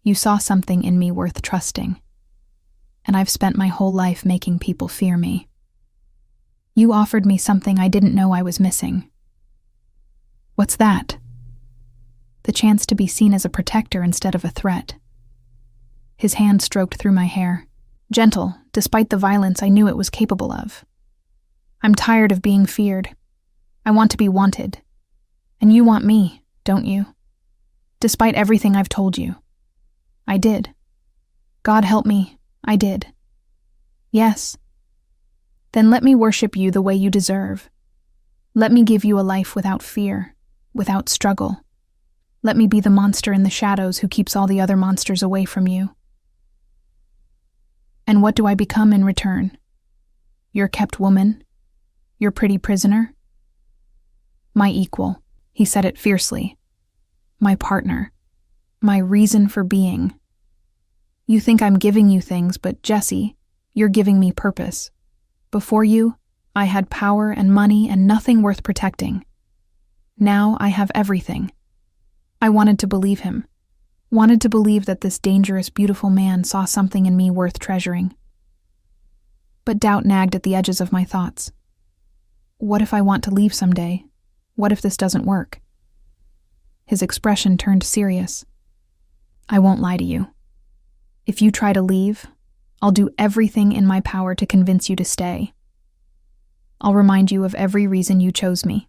You saw something in me worth trusting, and I've spent my whole life making people fear me. You offered me something I didn't know I was missing." "What's that?" the chance to be seen as a protector instead of a threat. His hand stroked through my hair, gentle, despite the violence I knew it was capable of. I'm tired of being feared. I want to be wanted. And you want me, don't you? Despite everything I've told you. I did. God help me, I did. Yes. Then let me worship you the way you deserve. Let me give you a life without fear, without struggle. Let me be the monster in the shadows who keeps all the other monsters away from you. And what do I become in return? Your kept woman? Your pretty prisoner? My equal, he said it fiercely. My partner. My reason for being. You think I'm giving you things, but Jesse, you're giving me purpose. Before you, I had power and money and nothing worth protecting. Now I have everything. I wanted to believe him. Wanted to believe that this dangerous, beautiful man saw something in me worth treasuring. But doubt nagged at the edges of my thoughts. What if I want to leave someday? What if this doesn't work? His expression turned serious. I won't lie to you. If you try to leave, I'll do everything in my power to convince you to stay. I'll remind you of every reason you chose me.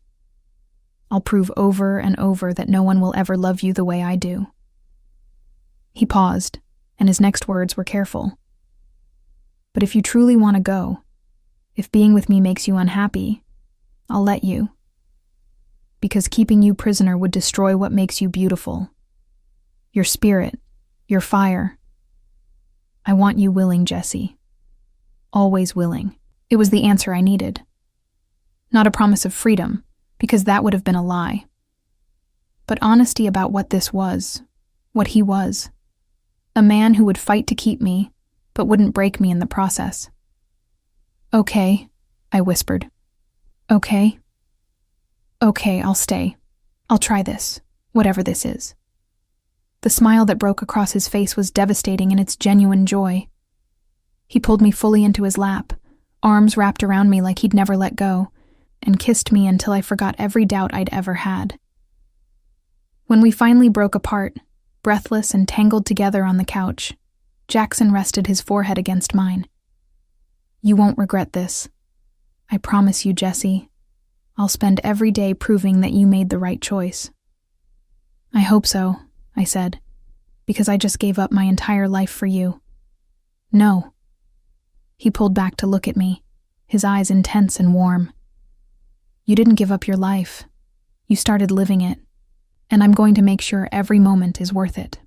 I'll prove over and over that no one will ever love you the way I do. He paused, and his next words were careful. But if you truly want to go, if being with me makes you unhappy, I'll let you. Because keeping you prisoner would destroy what makes you beautiful. Your spirit, your fire. I want you willing, Jesse. Always willing. It was the answer I needed. Not a promise of freedom, because that would have been a lie. But honesty about what this was, what he was. A man who would fight to keep me, but wouldn't break me in the process. Okay, I whispered. Okay? Okay, I'll stay. I'll try this, whatever this is. The smile that broke across his face was devastating in its genuine joy. He pulled me fully into his lap, arms wrapped around me like he'd never let go, and kissed me until I forgot every doubt I'd ever had. When we finally broke apart, breathless and tangled together on the couch, Jackson rested his forehead against mine. You won't regret this. I promise you, Jesse. I'll spend every day proving that you made the right choice. I hope so, I said, because I just gave up my entire life for you. No. He pulled back to look at me, his eyes intense and warm. You didn't give up your life. You started living it, and I'm going to make sure every moment is worth it.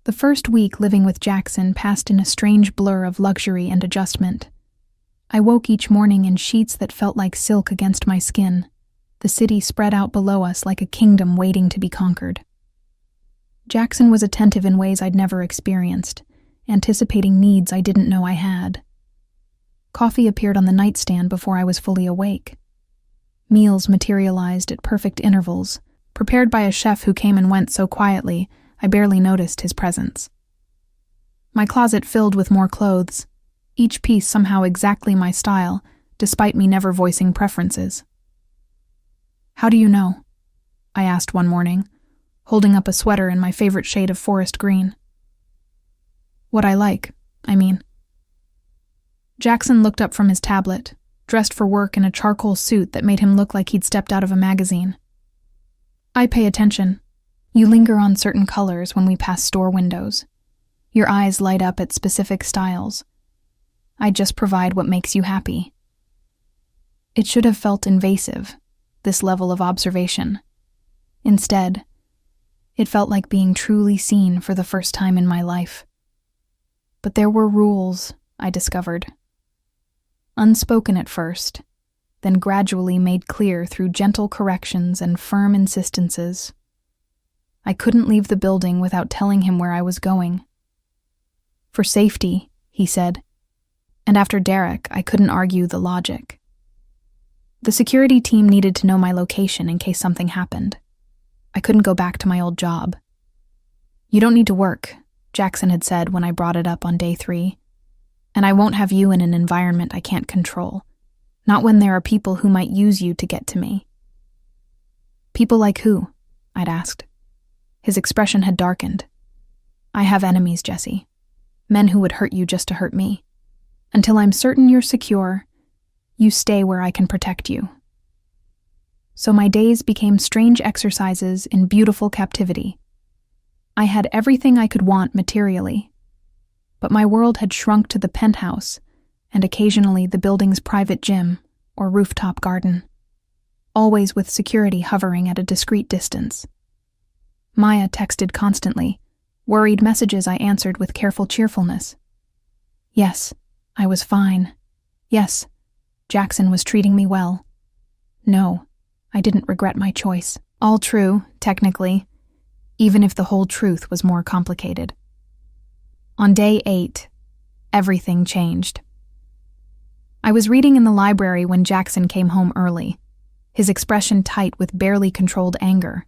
The first week living with Jackson passed in a strange blur of luxury and adjustment. I woke each morning in sheets that felt like silk against my skin, the city spread out below us like a kingdom waiting to be conquered. Jackson was attentive in ways I'd never experienced, anticipating needs I didn't know I had. Coffee appeared on the nightstand before I was fully awake. Meals materialized at perfect intervals, prepared by a chef who came and went so quietly I barely noticed his presence. My closet filled with more clothes, each piece somehow exactly my style, despite me never voicing preferences. How do you know? I asked one morning, holding up a sweater in my favorite shade of forest green. What I like, I mean. Jackson looked up from his tablet, dressed for work in a charcoal suit that made him look like he'd stepped out of a magazine. I pay attention. You linger on certain colors when we pass store windows. Your eyes light up at specific styles. I just provide what makes you happy. It should have felt invasive, this level of observation. Instead, it felt like being truly seen for the first time in my life. But there were rules, I discovered. Unspoken at first, then gradually made clear through gentle corrections and firm insistences. I couldn't leave the building without telling him where I was going. For safety, he said, and after Derek, I couldn't argue the logic. The security team needed to know my location in case something happened. I couldn't go back to my old job. You don't need to work, Jackson had said when I brought it up on day 3, and I won't have you in an environment I can't control, not when there are people who might use you to get to me. People like who? I'd asked. His expression had darkened. I have enemies, Jesse. Men who would hurt you just to hurt me. Until I'm certain you're secure, you stay where I can protect you. So my days became strange exercises in beautiful captivity. I had everything I could want materially, but my world had shrunk to the penthouse and occasionally the building's private gym or rooftop garden, always with security hovering at a discreet distance. Maya texted constantly, worried messages I answered with careful cheerfulness. Yes, I was fine. Yes, Jackson was treating me well. No, I didn't regret my choice. All true, technically, even if the whole truth was more complicated. On day 8, everything changed. I was reading in the library when Jackson came home early, his expression tight with barely controlled anger.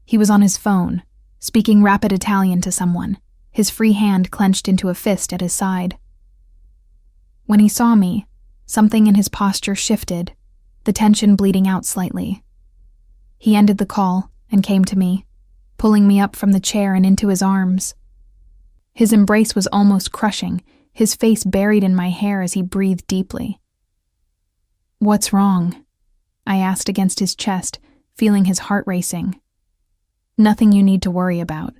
He was on his phone, speaking rapid Italian to someone, his free hand clenched into a fist at his side. When he saw me, something in his posture shifted, the tension bleeding out slightly. He ended the call and came to me, pulling me up from the chair and into his arms. His embrace was almost crushing, his face buried in my hair as he breathed deeply. "What's wrong?" I asked against his chest, feeling his heart racing. "Nothing you need to worry about."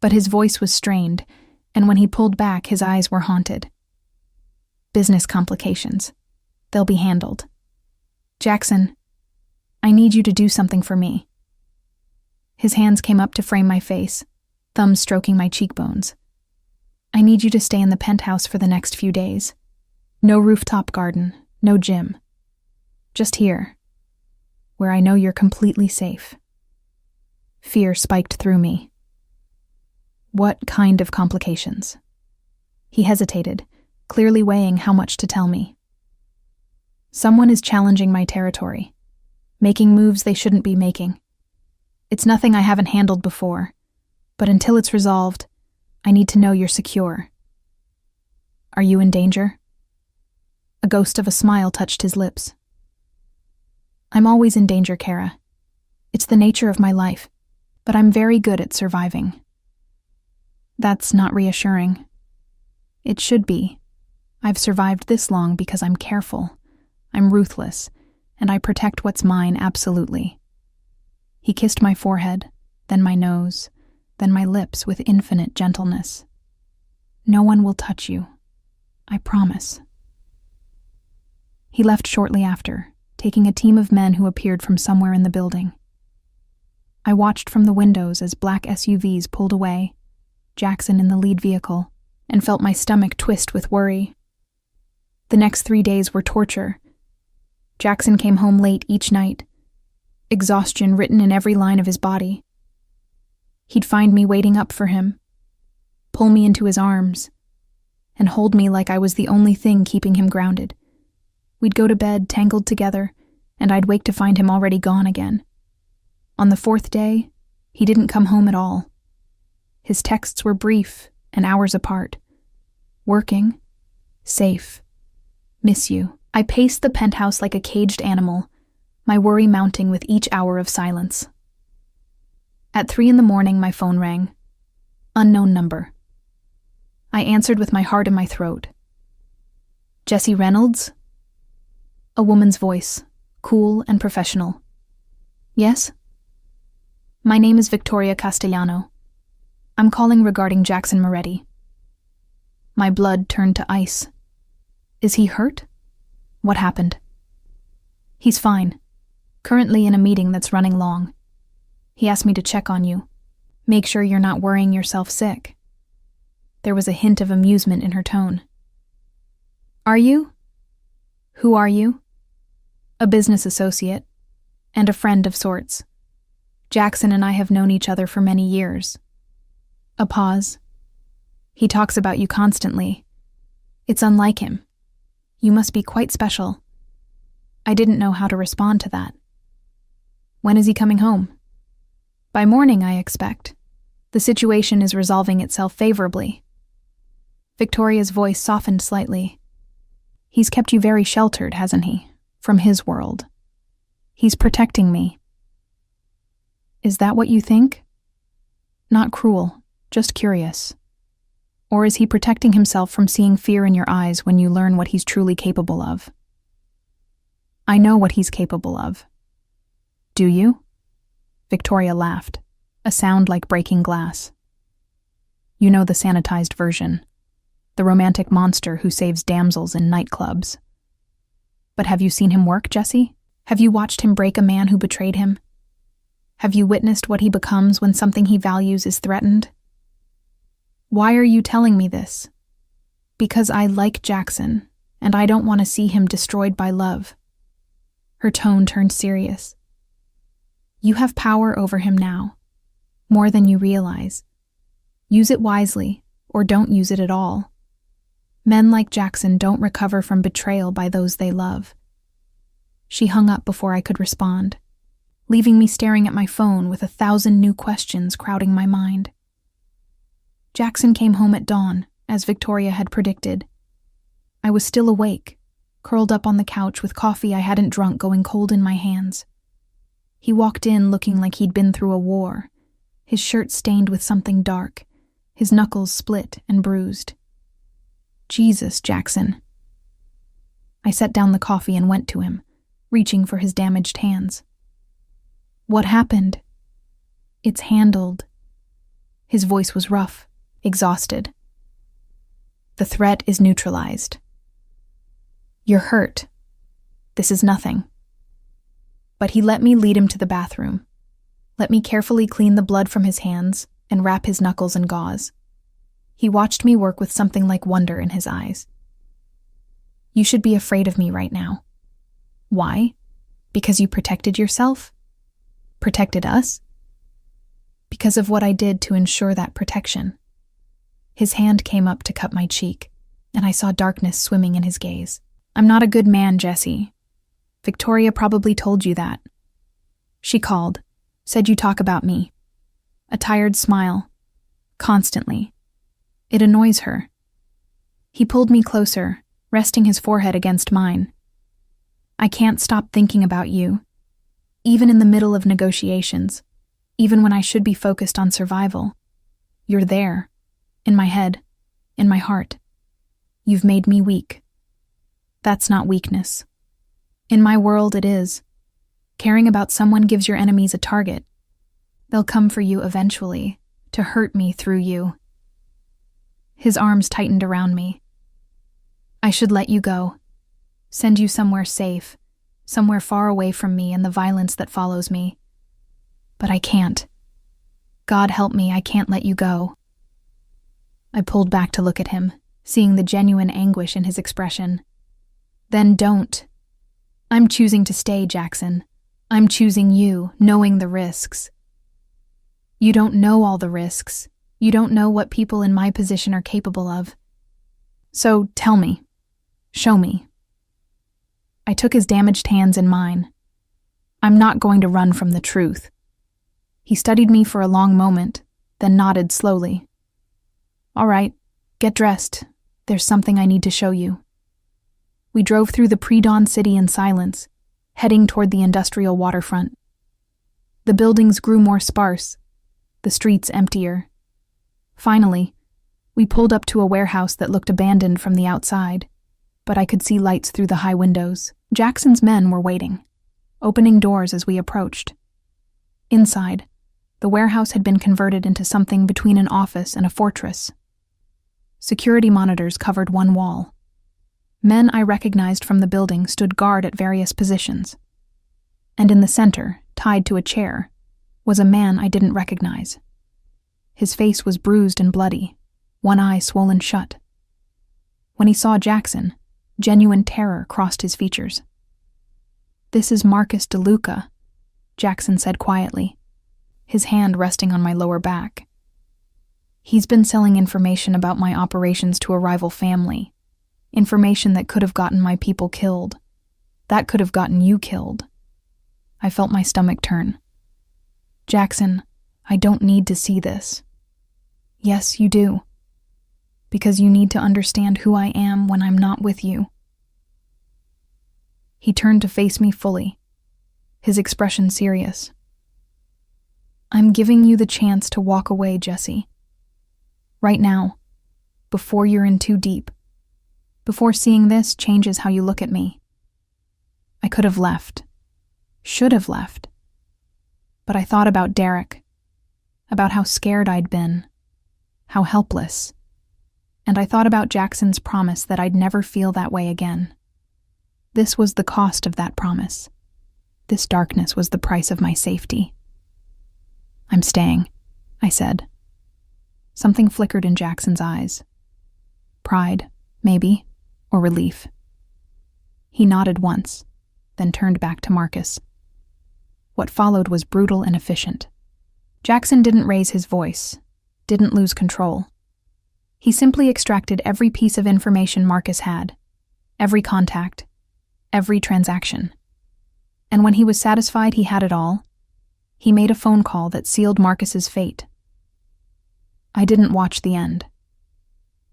But his voice was strained, and when he pulled back, his eyes were haunted. "Business complications. They'll be handled. Jackson, I need you to do something for me." His hands came up to frame my face, thumbs stroking my cheekbones. "I need you to stay in the penthouse for the next few days. No rooftop garden, no gym. Just here, where I know you're completely safe." Fear spiked through me. "What kind of complications?" He hesitated, clearly weighing how much to tell me. "Someone is challenging my territory, making moves they shouldn't be making. It's nothing I haven't handled before, but until it's resolved, I need to know you're secure." "Are you in danger?" A ghost of a smile touched his lips. "I'm always in danger, Kara. It's the nature of my life, but I'm very good at surviving." "That's not reassuring." "It should be. I've survived this long because I'm careful, I'm ruthless, and I protect what's mine absolutely." He kissed my forehead, then my nose, then my lips with infinite gentleness. "No one will touch you. I promise." He left shortly after, taking a team of men who appeared from somewhere in the building. I watched from the windows as black SUVs pulled away, Jackson in the lead vehicle, and felt my stomach twist with worry. The next 3 days were torture. Jackson came home late each night, exhaustion written in every line of his body. He'd find me waiting up for him, pull me into his arms, and hold me like I was the only thing keeping him grounded. We'd go to bed tangled together, and I'd wake to find him already gone again. On the 4th day, he didn't come home at all. His texts were brief and hours apart. "Working. Safe. Miss you." I paced the penthouse like a caged animal, my worry mounting with each hour of silence. At 3 a.m, my phone rang. Unknown number. I answered with my heart in my throat. "Jesse Reynolds?" A woman's voice, cool and professional. "Yes?" "My name is Victoria Castellano. I'm calling regarding Jackson Moretti." My blood turned to ice. "Is he hurt? What happened?" "He's fine. Currently in a meeting that's running long. He asked me to check on you. Make sure you're not worrying yourself sick." There was a hint of amusement in her tone. "Are you? Who are you?" "A business associate, and a friend of sorts. Jackson and I have known each other for many years." A pause. "He talks about you constantly. It's unlike him. You must be quite special." I didn't know how to respond to that. "When is he coming home?" "By morning, I expect. The situation is resolving itself favorably." Victoria's voice softened slightly. "He's kept you very sheltered, hasn't he? From his world. He's protecting me." Is that what you think? Not cruel, just curious. Or is he protecting himself from seeing fear in your eyes when you learn what he's truly capable of? I know what he's capable of. Do you? Victoria laughed, a sound like breaking glass. You know the sanitized version, the romantic monster who saves damsels in nightclubs. But have you seen him work, Jesse? Have you watched him break a man who betrayed him? Have you witnessed what he becomes when something he values is threatened? Why are you telling me this? Because I like Jackson, and I don't want to see him destroyed by love. Her tone turned serious. You have power over him now, more than you realize. Use it wisely, or don't use it at all. Men like Jackson don't recover from betrayal by those they love. She hung up before I could respond, leaving me staring at my phone with 1,000 new questions crowding my mind. Jackson came home at dawn, as Victoria had predicted. I was still awake, curled up on the couch with coffee I hadn't drunk going cold in my hands. He walked in looking like he'd been through a war, his shirt stained with something dark, his knuckles split and bruised. Jesus, Jackson. I set down the coffee and went to him, reaching for his damaged hands. What happened? It's handled. His voice was rough, exhausted. The threat is neutralized. You're hurt. This is nothing. But he let me lead him to the bathroom, let me carefully clean the blood from his hands and wrap his knuckles in gauze. He watched me work with something like wonder in his eyes. You should be afraid of me right now. Why? Because you protected yourself? Protected us? Because of what I did to ensure that protection. His hand came up to cut my cheek, and I saw darkness swimming in his gaze. I'm not a good man, Jesse. Victoria probably told you that. She called, said you talk about me. A tired smile. Constantly. It annoys her. He pulled me closer, resting his forehead against mine. I can't stop thinking about you. Even in the middle of negotiations, even when I should be focused on survival. You're there. In my head. In my heart. You've made me weak. That's not weakness. In my world, it is. Caring about someone gives your enemies a target. They'll come for you eventually, to hurt me through you. His arms tightened around me. I should let you go. Send you somewhere safe, somewhere far away from me and the violence that follows me. But I can't. God help me, I can't let you go. I pulled back to look at him, seeing the genuine anguish in his expression. Then don't. I'm choosing to stay, Jackson. I'm choosing you, knowing the risks. You don't know all the risks. You don't know what people in my position are capable of. So tell me. Show me. I took his damaged hands in mine. I'm not going to run from the truth. He studied me for a long moment, then nodded slowly. All right, get dressed. There's something I need to show you. We drove through the pre-dawn city in silence, heading toward the industrial waterfront. The buildings grew more sparse, the streets emptier. Finally, we pulled up to a warehouse that looked abandoned from the outside, but I could see lights through the high windows. Jackson's men were waiting, opening doors as we approached. Inside, the warehouse had been converted into something between an office and a fortress. Security monitors covered one wall. Men I recognized from the building stood guard at various positions. And in the center, tied to a chair, was a man I didn't recognize. His face was bruised and bloody, one eye swollen shut. When he saw Jackson, genuine terror crossed his features. This is Marcus DeLuca, Jackson said quietly, his hand resting on my lower back. He's been selling information about my operations to a rival family. Information that could have gotten my people killed. That could have gotten you killed. I felt my stomach turn. Jackson, I don't need to see this. Yes, you do. Because you need to understand who I am when I'm not with you. He turned to face me fully, his expression serious. I'm giving you the chance to walk away, Jesse. Right now, before you're in too deep. Before seeing this changes how you look at me. I could have left. Should have left. But I thought about Derek, about how scared I'd been, how helpless. And I thought about Jackson's promise that I'd never feel that way again. This was the cost of that promise. This darkness was the price of my safety. I'm staying, I said. Something flickered in Jackson's eyes. Pride, maybe, or relief. He nodded once, then turned back to Marcus. What followed was brutal and efficient. Jackson didn't raise his voice, didn't lose control. He simply extracted every piece of information Marcus had, every contact, every transaction. And when he was satisfied he had it all, he made a phone call that sealed Marcus's fate. I didn't watch the end.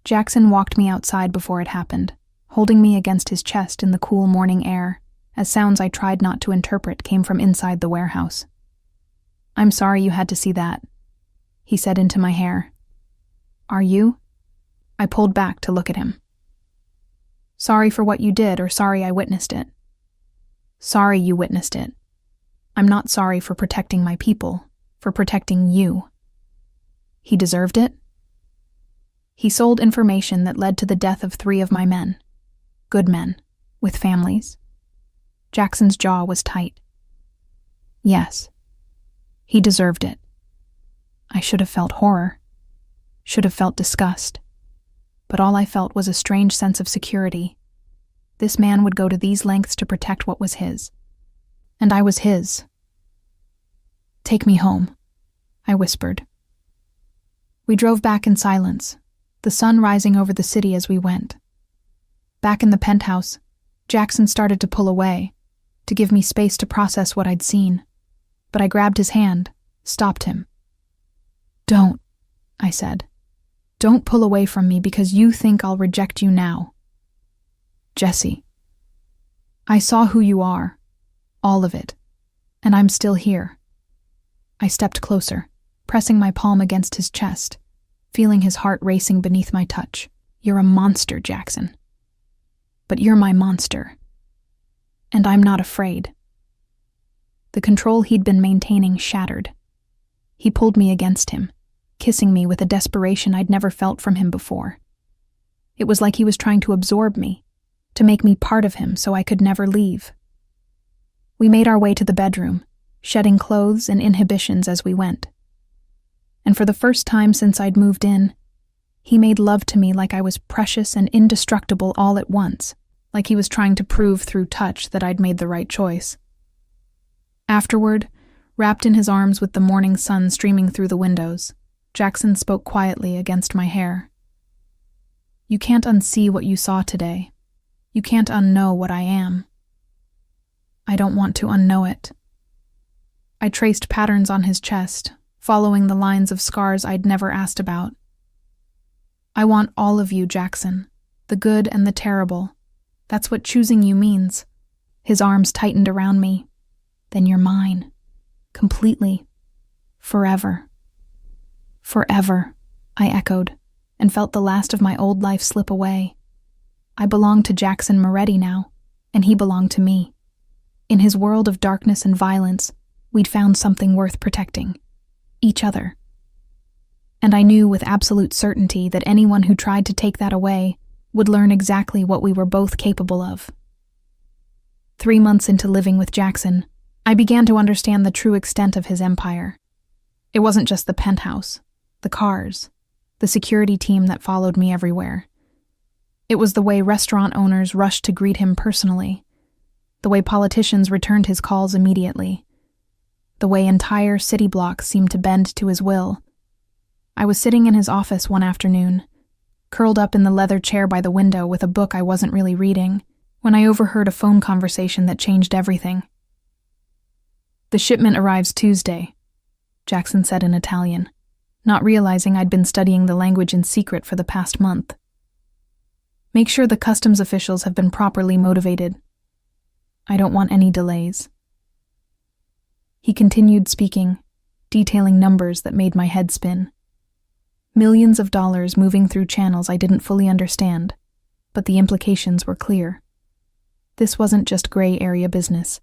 Jackson walked me outside before it happened, holding me against his chest in the cool morning air, as sounds I tried not to interpret came from inside the warehouse. I'm sorry you had to see that, he said into my hair. Are you? I pulled back to look at him. Sorry for what you did, or sorry I witnessed it? Sorry you witnessed it. I'm not sorry for protecting my people, for protecting you. He deserved it? He sold information that led to the death of 3 of my men. Good men, with families. Jackson's jaw was tight. Yes. He deserved it. I should have felt horror. Should have felt disgust. But all I felt was a strange sense of security. This man would go to these lengths to protect what was his. And I was his. Take me home, I whispered. We drove back in silence, the sun rising over the city as we went. Back in the penthouse, Jackson started to pull away, to give me space to process what I'd seen. But I grabbed his hand, stopped him. Don't, I said. Don't pull away from me because you think I'll reject you now. Jesse, I saw who you are, all of it, and I'm still here. I stepped closer, pressing my palm against his chest, feeling his heart racing beneath my touch. You're a monster, Jackson. But you're my monster. And I'm not afraid. The control he'd been maintaining shattered. He pulled me against him, kissing me with a desperation I'd never felt from him before. It was like he was trying to absorb me, to make me part of him so I could never leave. We made our way to the bedroom, shedding clothes and inhibitions as we went. And for the first time since I'd moved in, he made love to me like I was precious and indestructible all at once, like he was trying to prove through touch that I'd made the right choice. Afterward, wrapped in his arms with the morning sun streaming through the windows, Jackson spoke quietly against my hair. You can't unsee what you saw today. You can't unknow what I am. I don't want to unknow it. I traced patterns on his chest, following the lines of scars I'd never asked about. I want all of you, Jackson, the good and the terrible. That's what choosing you means. His arms tightened around me. Then you're mine. Completely. Forever. Forever, I echoed, and felt the last of my old life slip away. I belonged to Jackson Moretti now, and he belonged to me. In his world of darkness and violence, we'd found something worth protecting. Each other. And I knew with absolute certainty that anyone who tried to take that away would learn exactly what we were both capable of. 3 months into living with Jackson, I began to understand the true extent of his empire. It wasn't just the penthouse, the cars, the security team that followed me everywhere. It was the way restaurant owners rushed to greet him personally, the way politicians returned his calls immediately, the way entire city blocks seemed to bend to his will. I was sitting in his office one afternoon, curled up in the leather chair by the window with a book I wasn't really reading, when I overheard a phone conversation that changed everything. The shipment arrives Tuesday, Jackson said in Italian, not realizing I'd been studying the language in secret for the past month. Make sure the customs officials have been properly motivated. I don't want any delays. He continued speaking, detailing numbers that made my head spin. Millions of dollars moving through channels I didn't fully understand, but the implications were clear. This wasn't just gray area business.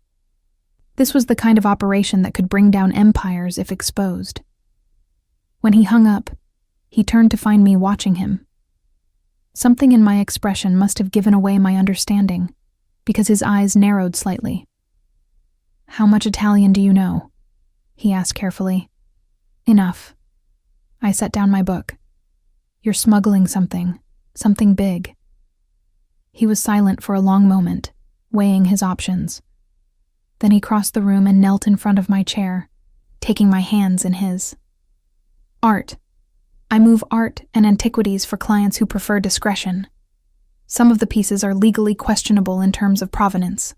This was the kind of operation that could bring down empires if exposed. When he hung up, he turned to find me watching him. Something in my expression must have given away my understanding, because his eyes narrowed slightly. "How much Italian do you know?" he asked carefully. "Enough." I set down my book. "You're smuggling something big." He was silent for a long moment, weighing his options. Then he crossed the room and knelt in front of my chair, taking my hands in his. "Art. I move art and antiquities for clients who prefer discretion. Some of the pieces are legally questionable in terms of provenance.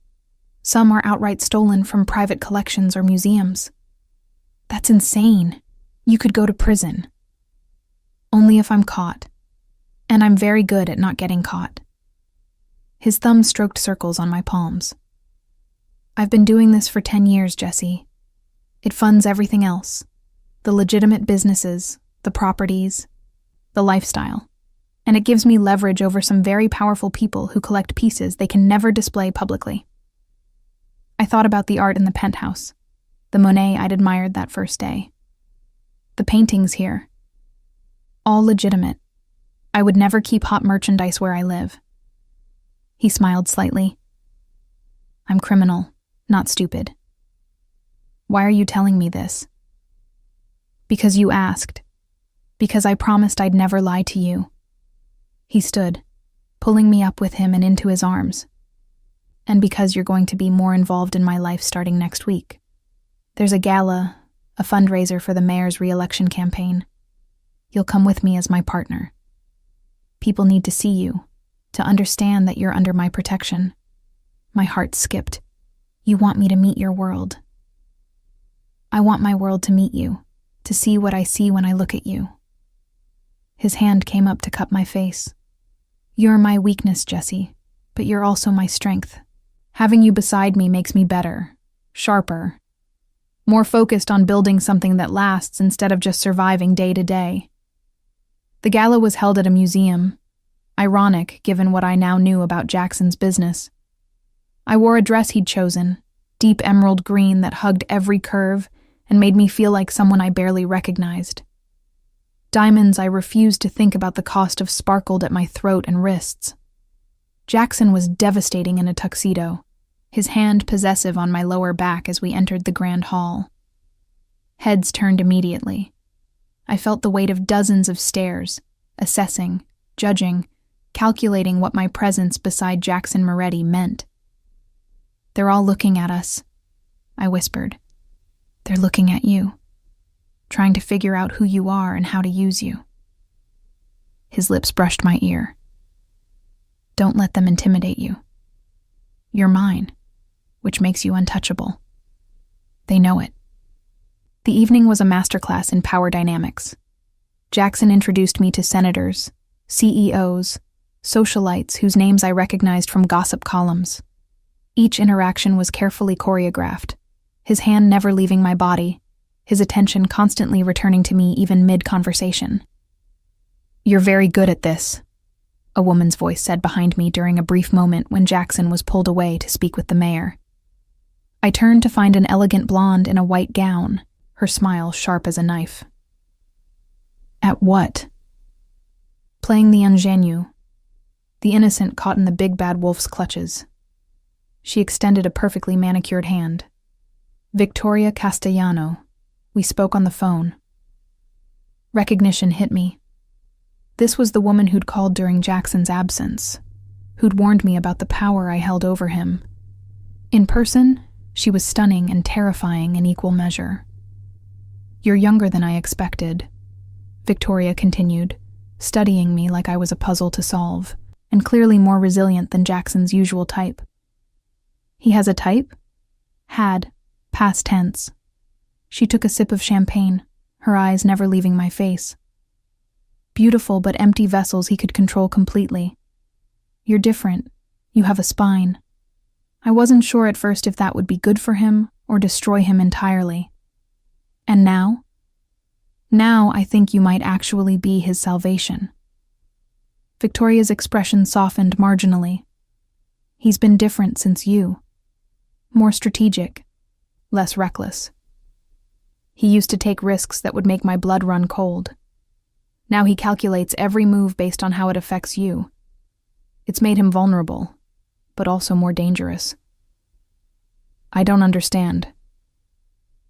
Some are outright stolen from private collections or museums." "That's insane. You could go to prison." "Only if I'm caught. And I'm very good at not getting caught." His thumb stroked circles on my palms. "I've been doing this for 10 years, Jesse. It funds everything else. The legitimate businesses, the properties, the lifestyle. And it gives me leverage over some very powerful people who collect pieces they can never display publicly." I thought about the art in the penthouse, the Monet I'd admired that first day. The paintings here. All legitimate. I would never keep hot merchandise where I live. He smiled slightly. "I'm criminal, not stupid." "Why are you telling me this?" "Because you asked. Because I promised I'd never lie to you." He stood, pulling me up with him and into his arms. "And because you're going to be more involved in my life starting next week. There's a gala, a fundraiser for the mayor's re-election campaign. You'll come with me as my partner. People need to see you, to understand that you're under my protection." My heart skipped. "You want me to meet your world." "I want my world to meet you, to see what I see when I look at you." His hand came up to cup my face. "You're my weakness, Jesse, but you're also my strength. Having you beside me makes me better, sharper, more focused on building something that lasts instead of just surviving day to day." The gala was held at a museum, ironic given what I now knew about Jackson's business. I wore a dress he'd chosen, deep emerald green that hugged every curve and made me feel like someone I barely recognized. Diamonds I refused to think about the cost of sparkled at my throat and wrists. Jackson was devastating in a tuxedo, his hand possessive on my lower back as we entered the grand hall. Heads turned immediately. I felt the weight of dozens of stares, assessing, judging, calculating what my presence beside Jackson Moretti meant. "They're all looking at us," I whispered. "They're looking at you, trying to figure out who you are and how to use you." His lips brushed my ear. "Don't let them intimidate you. You're mine, which makes you untouchable. They know it." The evening was a masterclass in power dynamics. Jackson introduced me to senators, CEOs, socialites whose names I recognized from gossip columns. Each interaction was carefully choreographed, his hand never leaving my body, his attention constantly returning to me even mid-conversation. "You're very good at this," a woman's voice said behind me during a brief moment when Jackson was pulled away to speak with the mayor. I turned to find an elegant blonde in a white gown, her smile sharp as a knife. "At what?" "Playing the ingénue, the innocent caught in the big bad wolf's clutches." She extended a perfectly manicured hand. "Victoria Castellano. We spoke on the phone." Recognition hit me. This was the woman who'd called during Jackson's absence, who'd warned me about the power I held over him. In person, she was stunning and terrifying in equal measure. "You're younger than I expected," Victoria continued, studying me like I was a puzzle to solve, and clearly more resilient than Jackson's usual type. "He has a type?" "Had, past tense." She took a sip of champagne, her eyes never leaving my face. "Beautiful but empty vessels he could control completely. You're different. You have a spine. I wasn't sure at first if that would be good for him or destroy him entirely. And now, Now I think you might actually be his salvation." Victoria's expression softened marginally. "He's been different since you. More strategic, less reckless. He used to take risks that would make my blood run cold. Now he calculates every move based on how it affects you. It's made him vulnerable, but also more dangerous. I don't understand.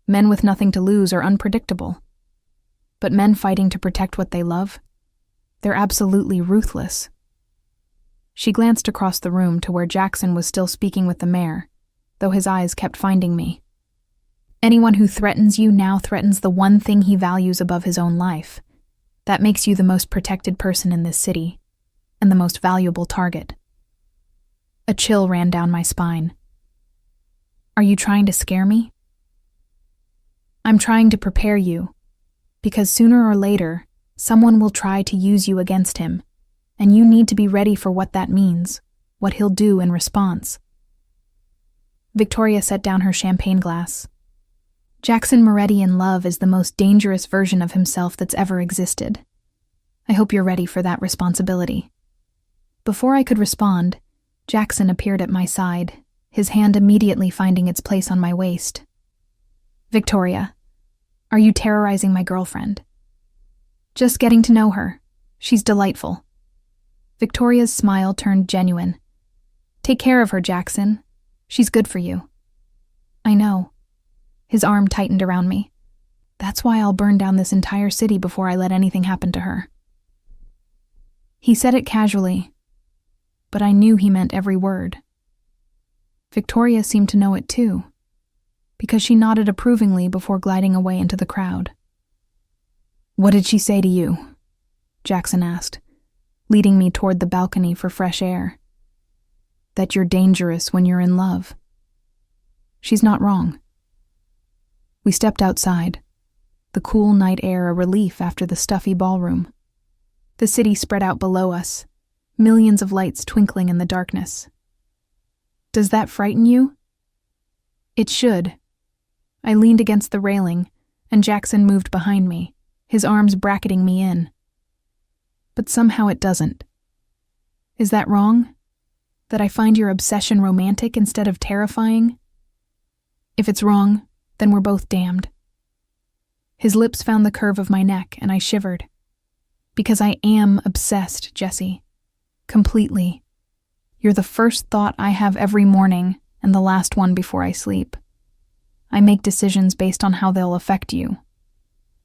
Men with nothing to lose are unpredictable. But men fighting to protect what they love, they're absolutely ruthless." She glanced across the room to where Jackson was still speaking with the mayor, though his eyes kept finding me. "Anyone who threatens you now threatens the one thing he values above his own life. That makes you the most protected person in this city, and the most valuable target." A chill ran down my spine. "Are you trying to scare me?" "I'm trying to prepare you, because sooner or later, someone will try to use you against him, and you need to be ready for what that means, what he'll do in response." Victoria set down her champagne glass. "Jackson Moretti in love is the most dangerous version of himself that's ever existed. I hope you're ready for that responsibility." Before I could respond, Jackson appeared at my side, his hand immediately finding its place on my waist. "Victoria, are you terrorizing my girlfriend?" "Just getting to know her. She's delightful." Victoria's smile turned genuine. "Take care of her, Jackson. She's good for you." "I know." His arm tightened around me. "That's why I'll burn down this entire city before I let anything happen to her." He said it casually, but I knew he meant every word. Victoria seemed to know it too, because she nodded approvingly before gliding away into the crowd. "What did she say to you?" Jackson asked, leading me toward the balcony for fresh air. "That you're dangerous when you're in love. She's not wrong." We stepped outside, the cool night air a relief after the stuffy ballroom. The city spread out below us, millions of lights twinkling in the darkness. "Does that frighten you?" "It should." I leaned against the railing, and Jackson moved behind me, his arms bracketing me in. "But somehow it doesn't. Is that wrong? That I find your obsession romantic instead of terrifying? If it's wrong, then we're both damned." His lips found the curve of my neck, and I shivered. "Because I am obsessed, Jessie. Completely. You're the first thought I have every morning, and the last one before I sleep. I make decisions based on how they'll affect you.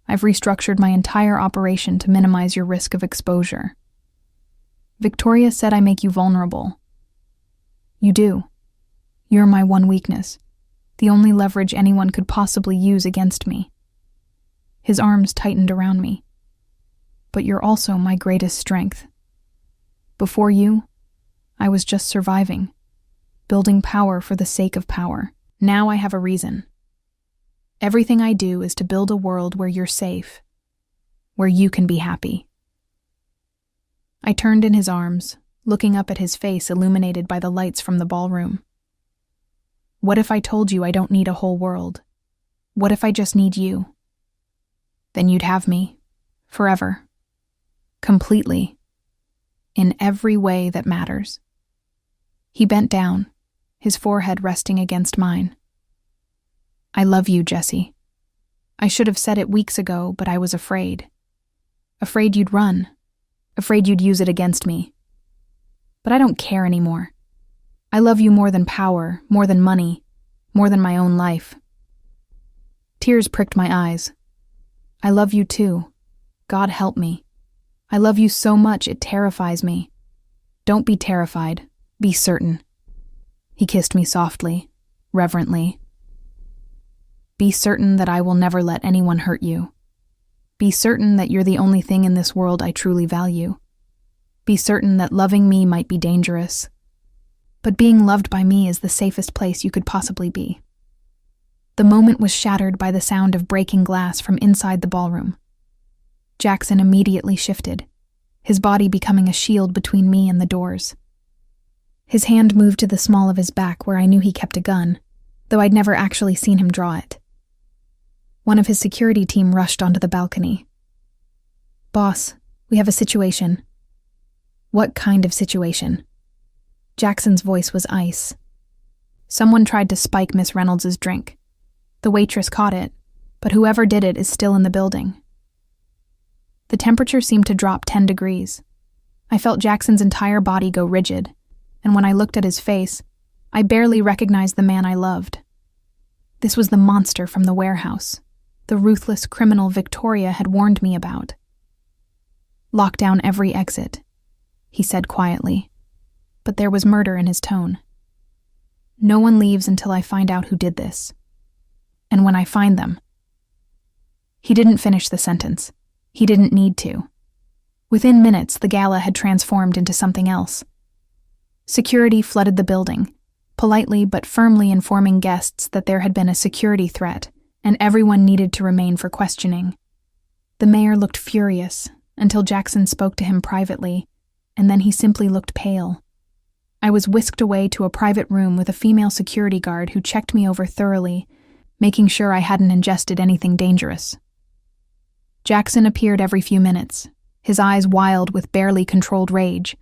I've restructured my entire operation to minimize your risk of exposure." Victoria said I make you vulnerable. You do. You're my one weakness, the only leverage anyone could possibly use against me. His arms tightened around me. "But you're also my greatest strength. Before you, I was just surviving, building power for the sake of power. Now I have a reason. Everything I do is to build a world where you're safe, where you can be happy." I turned in his arms, looking up at his face illuminated by the lights from the ballroom. "What if I told you I don't need a whole world? What if I just need you? Then you'd have me, forever. Completely. In every way that matters." He bent down, his forehead resting against mine. "I love you, Jessie. I should have said it weeks ago, but I was afraid. Afraid you'd run. Afraid you'd use it against me. But I don't care anymore. I love you more than power, more than money, more than my own life." Tears pricked my eyes. "I love you too. God help me. I love you so much it terrifies me. Don't be terrified. Be certain." He kissed me softly, reverently. "Be certain that I will never let anyone hurt you. Be certain that you're the only thing in this world I truly value. Be certain that loving me might be dangerous, but being loved by me is the safest place you could possibly be." The moment was shattered by the sound of breaking glass from inside the ballroom. Jackson immediately shifted, his body becoming a shield between me and the doors. His hand moved to the small of his back where I knew he kept a gun, though I'd never actually seen him draw it. One of his security team rushed onto the balcony, Boss, we have a situation. What kind of situation? Jackson's voice was ice. Someone tried to spike Miss Reynolds' drink. The waitress caught it, but whoever did it is still in the building. The temperature seemed to drop 10 degrees. I felt Jackson's entire body go rigid, and when I looked at his face, I barely recognized the man I loved. This was the monster from the warehouse, the ruthless criminal Victoria had warned me about. Lock down every exit, he said quietly, but there was murder in his tone. No one leaves until I find out who did this. And when I find them. He didn't finish the sentence. He didn't need to. Within minutes, the gala had transformed into something else. Security flooded the building, politely but firmly informing guests that there had been a security threat, and everyone needed to remain for questioning. The mayor looked furious, until Jackson spoke to him privately, and then he simply looked pale. I was whisked away to a private room with a female security guard who checked me over thoroughly, making sure I hadn't ingested anything dangerous. Jackson appeared every few minutes, his eyes wild with barely controlled rage,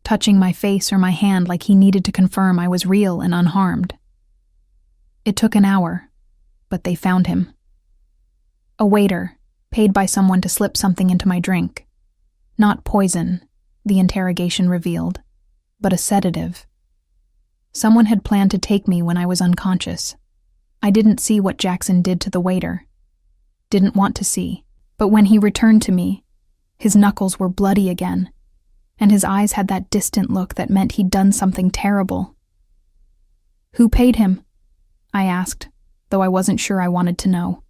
touching my face or my hand like he needed to confirm I was real and unharmed. It took an hour, but they found him. A waiter, paid by someone to slip something into my drink. Not poison, the interrogation revealed, but a sedative. Someone had planned to take me when I was unconscious. I didn't see what Jackson did to the waiter. Didn't want to see, but when he returned to me, his knuckles were bloody again, and his eyes had that distant look that meant he'd done something terrible. Who paid him? I asked, though I wasn't sure I wanted to know.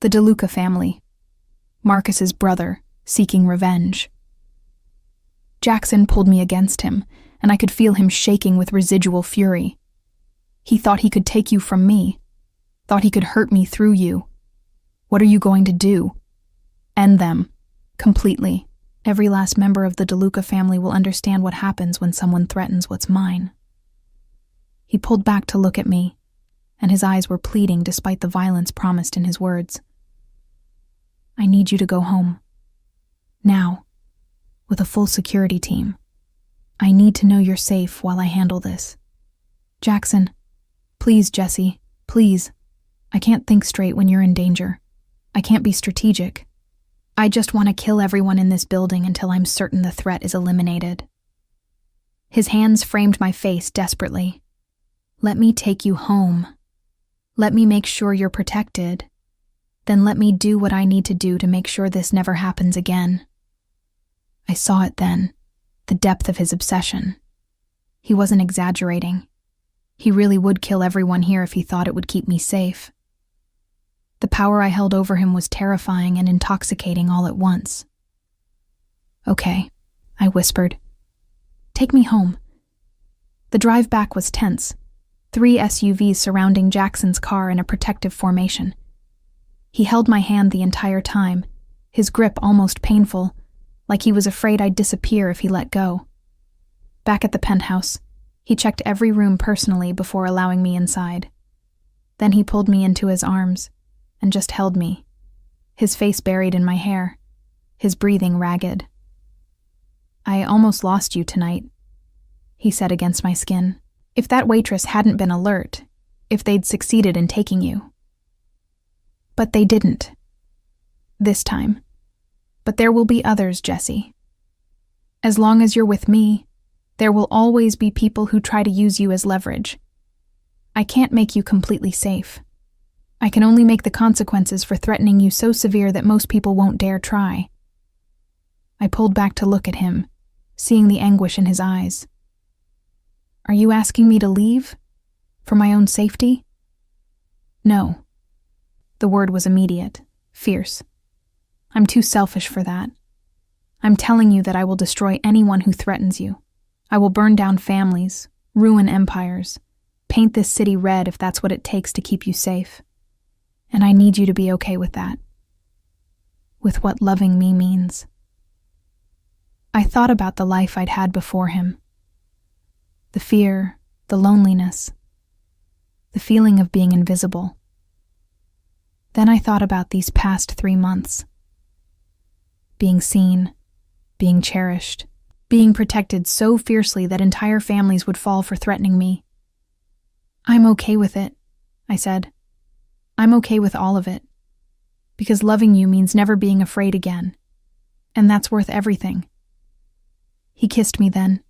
The DeLuca family. Marcus's brother, seeking revenge. Jackson pulled me against him, and I could feel him shaking with residual fury. He thought he could take you from me, thought he could hurt me through you. What are you going to do? End them. Completely. Every last member of the DeLuca family will understand what happens when someone threatens what's mine. He pulled back to look at me, and his eyes were pleading despite the violence promised in his words. I need you to go home. Now. With a full security team. I need to know you're safe while I handle this. Jackson. Please, Jesse. Please. I can't think straight when you're in danger. I can't be strategic. I just want to kill everyone in this building until I'm certain the threat is eliminated. His hands framed my face desperately. Let me take you home. Let me make sure you're protected. Then let me do what I need to do to make sure this never happens again. I saw it then, the depth of his obsession. He wasn't exaggerating. He really would kill everyone here if he thought it would keep me safe. The power I held over him was terrifying and intoxicating all at once. Okay, I whispered. Take me home. The drive back was tense, 3 SUVs surrounding Jackson's car in a protective formation. He held my hand the entire time, his grip almost painful, like he was afraid I'd disappear if he let go. Back at the penthouse, he checked every room personally before allowing me inside. Then he pulled me into his arms and just held me, his face buried in my hair, his breathing ragged. I almost lost you tonight, he said against my skin. If that waitress hadn't been alert, if they'd succeeded in taking you. But they didn't. This time. But there will be others, Jesse. As long as you're with me, there will always be people who try to use you as leverage. I can't make you completely safe. I can only make the consequences for threatening you so severe that most people won't dare try. I pulled back to look at him, seeing the anguish in his eyes. Are you asking me to leave? For my own safety? No. The word was immediate, fierce. I'm too selfish for that. I'm telling you that I will destroy anyone who threatens you. I will burn down families, ruin empires, paint this city red if that's what it takes to keep you safe. And I need you to be okay with that. With what loving me means. I thought about the life I'd had before him. The fear, the loneliness, the feeling of being invisible. Then I thought about these past 3 months. being seen, being cherished, being protected so fiercely that entire families would fall for threatening me. "I'm okay with it," I said. "I'm okay with all of it. Because loving you means never being afraid again. And that's worth everything." He kissed me then,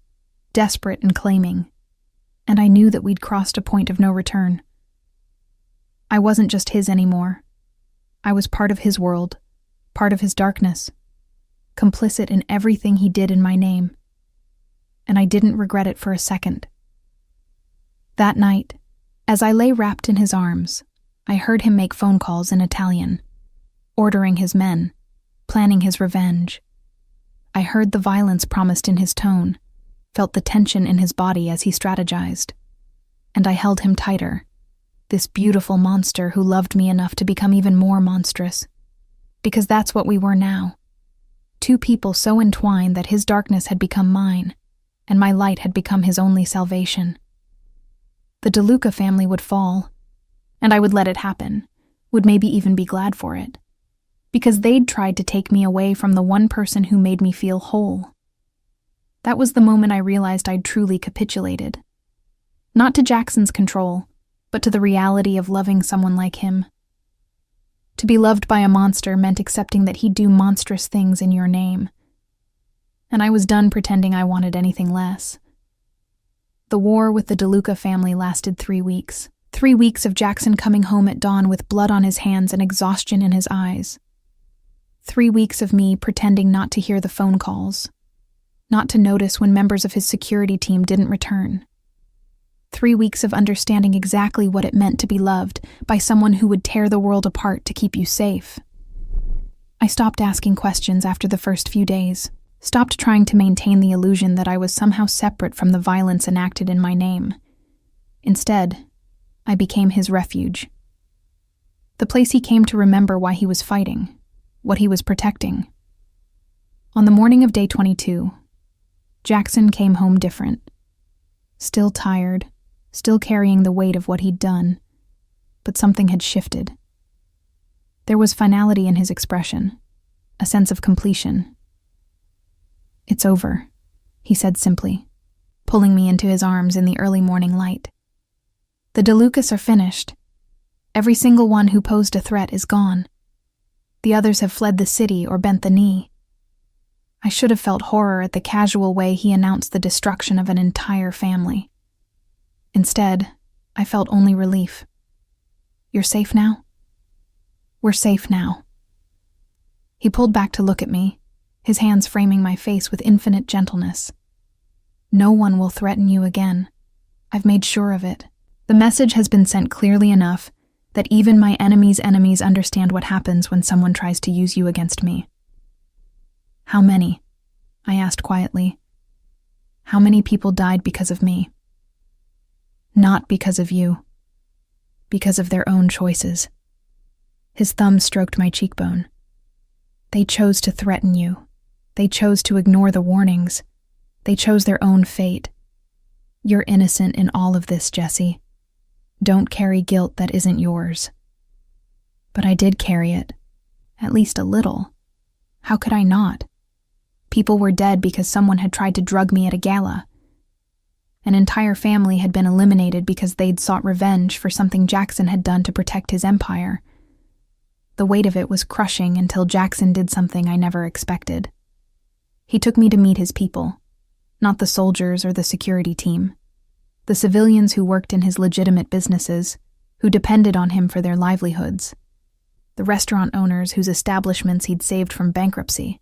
desperate and claiming, and I knew that we'd crossed a point of no return. I wasn't just his anymore. I was part of his world, part of his darkness, complicit in everything he did in my name, and I didn't regret it for a second. That night, as I lay wrapped in his arms, I heard him make phone calls in Italian, ordering his men, planning his revenge. I heard the violence promised in his tone, felt the tension in his body as he strategized, and I held him tighter, this beautiful monster who loved me enough to become even more monstrous. Because that's what we were now. Two people so entwined that his darkness had become mine, and my light had become his only salvation. The DeLuca family would fall, and I would let it happen, would maybe even be glad for it, because they'd tried to take me away from the one person who made me feel whole. That was the moment I realized I'd truly capitulated. Not to Jackson's control, but to the reality of loving someone like him. To be loved by a monster meant accepting that he'd do monstrous things in your name. And I was done pretending I wanted anything less. The war with the DeLuca family lasted 3 weeks. 3 weeks of Jackson coming home at dawn with blood on his hands and exhaustion in his eyes. 3 weeks of me pretending not to hear the phone calls, not to notice when members of his security team didn't return. 3 weeks of understanding exactly what it meant to be loved by someone who would tear the world apart to keep you safe. I stopped asking questions after the first few days, stopped trying to maintain the illusion that I was somehow separate from the violence enacted in my name. Instead, I became his refuge. The place he came to remember why he was fighting, what he was protecting. On the morning of day 22, Jackson came home different. Still tired, still carrying the weight of what he'd done, but something had shifted. There was finality in his expression, a sense of completion. "It's over," he said simply, pulling me into his arms in the early morning light. "The DeLucas are finished. Every single one who posed a threat is gone. The others have fled the city or bent the knee." I should have felt horror at the casual way he announced the destruction of an entire family. Instead, I felt only relief. "You're safe now?" "We're safe now." He pulled back to look at me, his hands framing my face with infinite gentleness. "No one will threaten you again. I've made sure of it. The message has been sent clearly enough that even my enemy's enemies understand what happens when someone tries to use you against me." "How many?" I asked quietly. "How many people died because of me?" "Not because of you. Because of their own choices." His thumb stroked my cheekbone. "They chose to threaten you. They chose to ignore the warnings. They chose their own fate. You're innocent in all of this, Jesse. Don't carry guilt that isn't yours." But I did carry it. At least a little. How could I not? People were dead because someone had tried to drug me at a gala. An entire family had been eliminated because they'd sought revenge for something Jackson had done to protect his empire. The weight of it was crushing until Jackson did something I never expected. He took me to meet his people, not the soldiers or the security team. The civilians who worked in his legitimate businesses, who depended on him for their livelihoods. The restaurant owners whose establishments he'd saved from bankruptcy.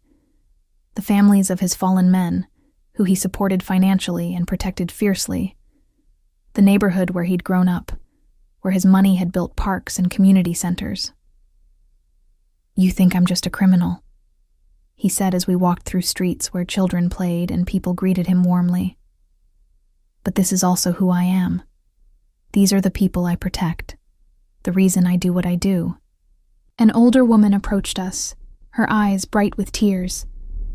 The families of his fallen men, who he supported financially and protected fiercely. The neighborhood where he'd grown up, where his money had built parks and community centers. "You think I'm just a criminal," he said as we walked through streets where children played and people greeted him warmly. "But this is also who I am. These are the people I protect. The reason I do what I do." An older woman approached us, her eyes bright with tears.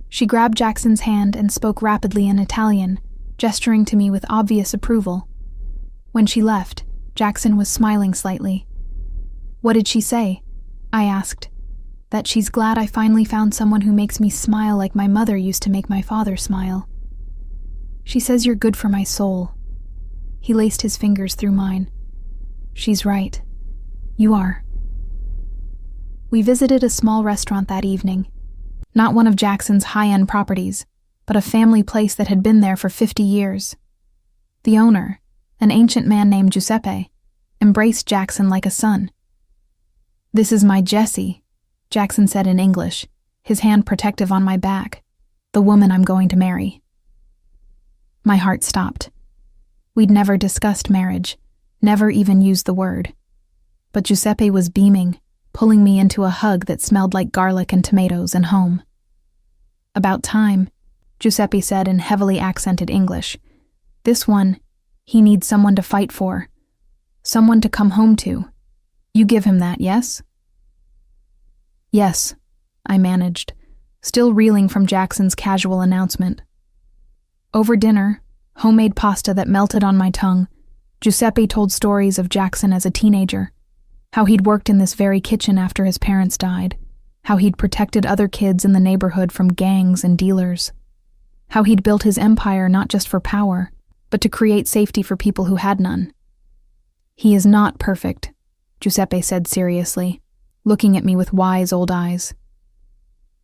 She grabbed Jackson's hand and spoke rapidly in Italian, gesturing to me with obvious approval. When she left, Jackson was smiling slightly. "What did she say?" I asked. that she's glad I finally found someone who makes me smile like my mother used to make my father smile. She says you're good for my soul. He laced his fingers through mine. She's right. You are. We visited a small restaurant that evening. Not one of Jackson's high-end properties, but a family place that had been there for 50 years. The owner, an ancient man named Giuseppe, embraced Jackson like a son. "This is my Jessie," Jackson said in English, his hand protective on my back, "the woman I'm going to marry." My heart stopped. We'd never discussed marriage, never even used the word. But Giuseppe was beaming, pulling me into a hug that smelled like garlic and tomatoes and home. "About time," Giuseppe said in heavily accented English. "This one, he needs someone to fight for. Someone to come home to. You give him that, yes?" "Yes," I managed, still reeling from Jackson's casual announcement. Over dinner, homemade pasta that melted on my tongue, Giuseppe told stories of Jackson as a teenager, how he'd worked in this very kitchen after his parents died, how he'd protected other kids in the neighborhood from gangs and dealers, how he'd built his empire not just for power, but to create safety for people who had none. "He is not perfect," Giuseppe said seriously, looking at me with wise old eyes.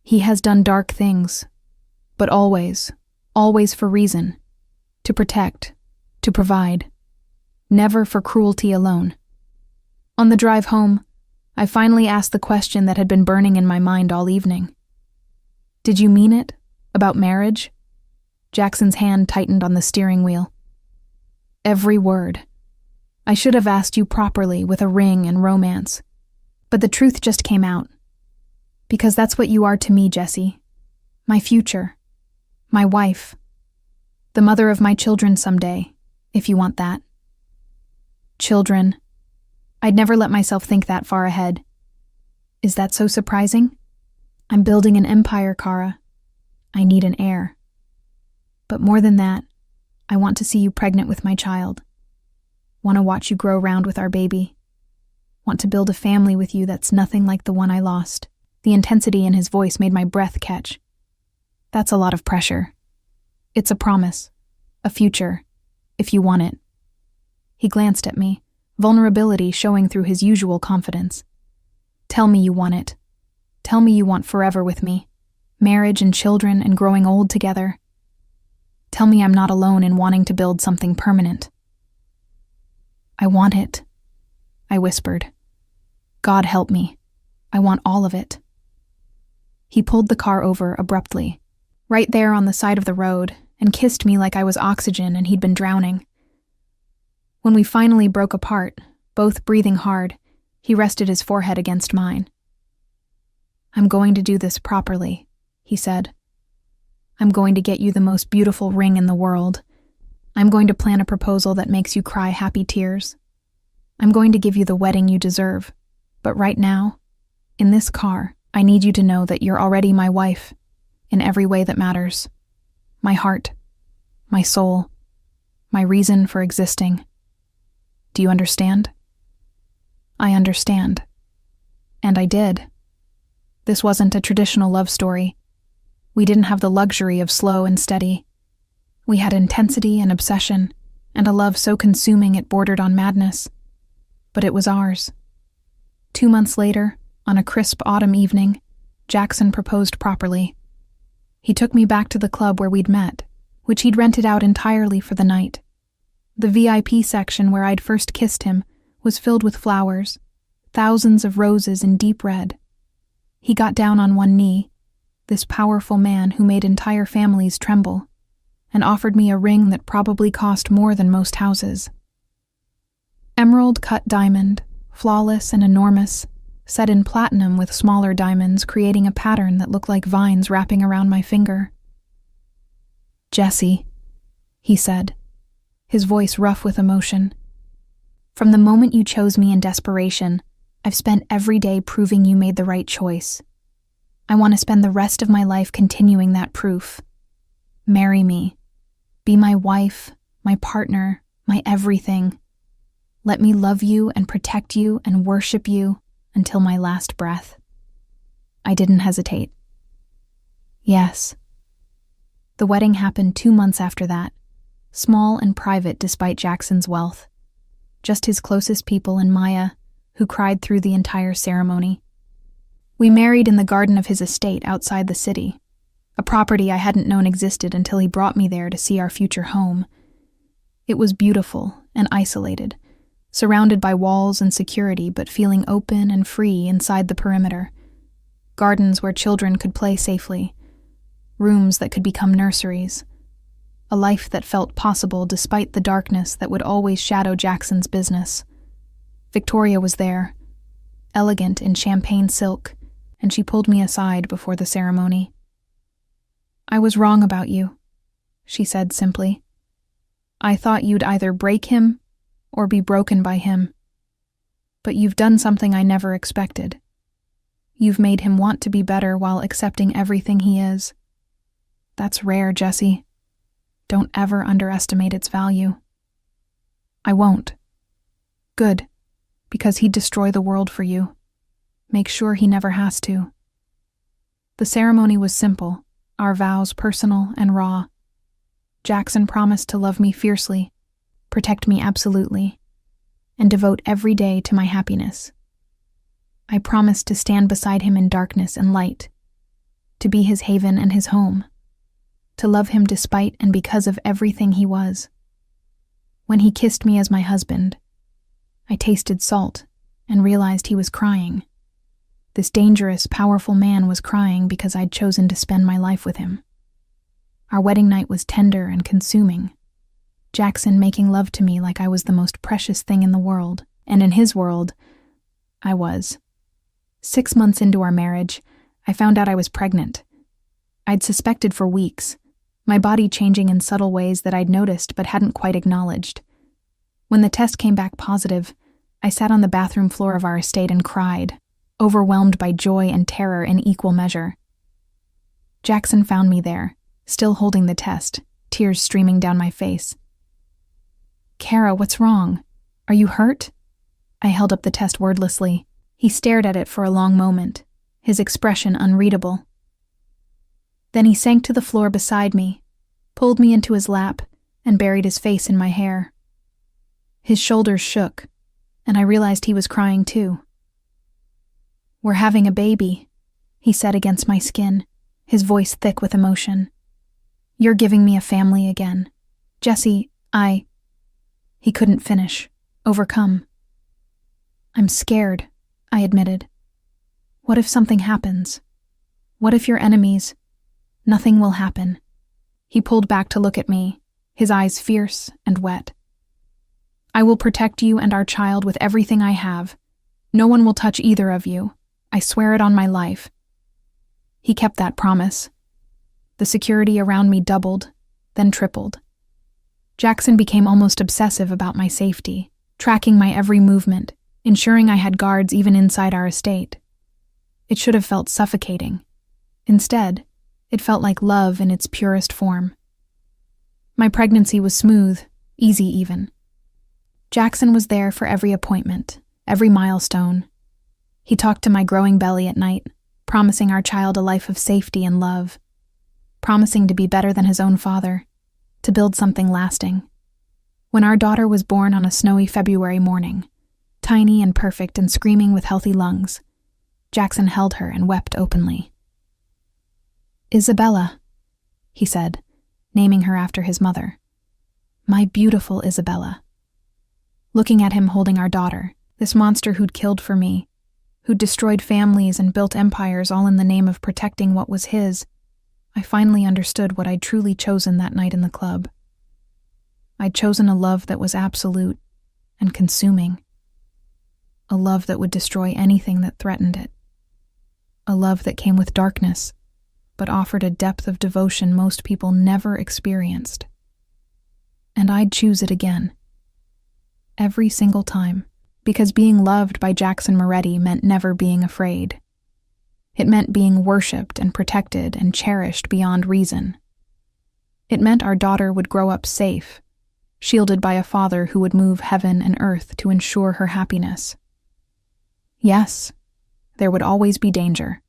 "He has done dark things, but always for reason, to protect, to provide, never for cruelty alone." On the drive home, I finally asked the question that had been burning in my mind all evening. "Did you mean it? About marriage?" Jackson's hand tightened on the steering wheel. "Every word. I should have asked you properly with a ring and romance. But the truth just came out. Because that's what you are to me, Jessie. My future. My wife. The mother of my children someday, if you want that." Children. I'd never let myself think that far ahead. Is that so surprising? I'm building an empire, Kara. I need an heir. But more than that, I want to see you pregnant with my child. Want to watch you grow round with our baby. Want to build a family with you that's nothing like the one I lost. The intensity in his voice made my breath catch. That's a lot of pressure. It's a promise. A future. If you want it. He glanced at me, vulnerability showing through his usual confidence. "Tell me you want it. Tell me you want forever with me. Marriage and children and growing old together. Tell me I'm not alone in wanting to build something permanent." "I want it," I whispered. "God help me. I want all of it." He pulled the car over abruptly, right there on the side of the road, and kissed me like I was oxygen and he'd been drowning. When we finally broke apart, both breathing hard, he rested his forehead against mine. "I'm going to do this properly," he said. "I'm going to get you the most beautiful ring in the world. I'm going to plan a proposal that makes you cry happy tears. I'm going to give you the wedding you deserve. But right now, in this car, I need you to know that you're already my wife, in every way that matters. My heart, my soul, my reason for existing. Do you understand?" I understand. And I did. This wasn't a traditional love story. We didn't have the luxury of slow and steady. We had intensity and obsession, and a love so consuming it bordered on madness. But it was ours. 2 months later, on a crisp autumn evening, Jackson proposed properly. He took me back to the club where we'd met, which he'd rented out entirely for the night. The VIP section where I'd first kissed him was filled with flowers, thousands of roses in deep red. He got down on one knee, this powerful man who made entire families tremble, and offered me a ring that probably cost more than most houses. Emerald-cut diamond, flawless and enormous, set in platinum with smaller diamonds creating a pattern that looked like vines wrapping around my finger. "Jessie," he said, his voice rough with emotion. "From the moment you chose me in desperation, I've spent every day proving you made the right choice. I want to spend the rest of my life continuing that proof. Marry me. Be my wife, my partner, my everything. Let me love you and protect you and worship you until my last breath." I didn't hesitate. Yes. The wedding happened 2 months after that, small and private despite Jackson's wealth. Just his closest people and Maya, who cried through the entire ceremony. We married in the garden of his estate outside the city, a property I hadn't known existed until he brought me there to see our future home. It was beautiful and isolated, surrounded by walls and security, but feeling open and free inside the perimeter. Gardens where children could play safely, rooms that could become nurseries. A life that felt possible despite the darkness that would always shadow Jackson's business. Victoria was there, elegant in champagne silk, and she pulled me aside before the ceremony. "I was wrong about you," she said simply. "I thought you'd either break him or be broken by him. But you've done something I never expected. You've made him want to be better while accepting everything he is. That's rare, Jessie. Don't ever underestimate its value." "I won't." "Good, because he'd destroy the world for you. Make sure he never has to." The ceremony was simple, our vows personal and raw. Jackson promised to love me fiercely, protect me absolutely, and devote every day to my happiness. I promised to stand beside him in darkness and light, to be his haven and his home, to love him despite and because of everything he was. When he kissed me as my husband, I tasted salt and realized he was crying. This dangerous, powerful man was crying because I'd chosen to spend my life with him. Our wedding night was tender and consuming. Jackson making love to me like I was the most precious thing in the world, and in his world, I was. 6 months into our marriage, I found out I was pregnant. I'd suspected for weeks, my body changing in subtle ways that I'd noticed but hadn't quite acknowledged. When the test came back positive, I sat on the bathroom floor of our estate and cried, overwhelmed by joy and terror in equal measure. Jackson found me there, still holding the test, tears streaming down my face. "Kara, what's wrong? Are you hurt?" I held up the test wordlessly. He stared at it for a long moment, his expression unreadable. Then he sank to the floor beside me, pulled me into his lap, and buried his face in my hair. His shoulders shook, and I realized he was crying too. "We're having a baby," he said against my skin, his voice thick with emotion. "You're giving me a family again. Jessie, He couldn't finish, overcome. "I'm scared," I admitted. "What if something happens? What if you're enemies? Nothing will happen." He pulled back to look at me, his eyes fierce and wet. "I will protect you and our child with everything I have. No one will touch either of you. I swear it on my life." He kept that promise. The security around me doubled, then tripled. Jackson became almost obsessive about my safety, tracking my every movement, ensuring I had guards even inside our estate. It should have felt suffocating. Instead, it felt like love in its purest form. My pregnancy was smooth, easy even. Jackson was there for every appointment, every milestone. He talked to my growing belly at night, promising our child a life of safety and love, promising to be better than his own father, to build something lasting. When our daughter was born on a snowy February morning, tiny and perfect and screaming with healthy lungs, Jackson held her and wept openly. "Isabella," he said, naming her after his mother. "My beautiful Isabella." Looking at him holding our daughter, this monster who'd killed for me, who'd destroyed families and built empires all in the name of protecting what was his, I finally understood what I'd truly chosen that night in the club. I'd chosen a love that was absolute and consuming. A love that would destroy anything that threatened it. A love that came with darkness, but offered a depth of devotion most people never experienced. And I'd choose it again. Every single time, because being loved by Jackson Moretti meant never being afraid. It meant being worshipped and protected and cherished beyond reason. It meant our daughter would grow up safe, shielded by a father who would move heaven and earth to ensure her happiness. Yes, there would always be danger,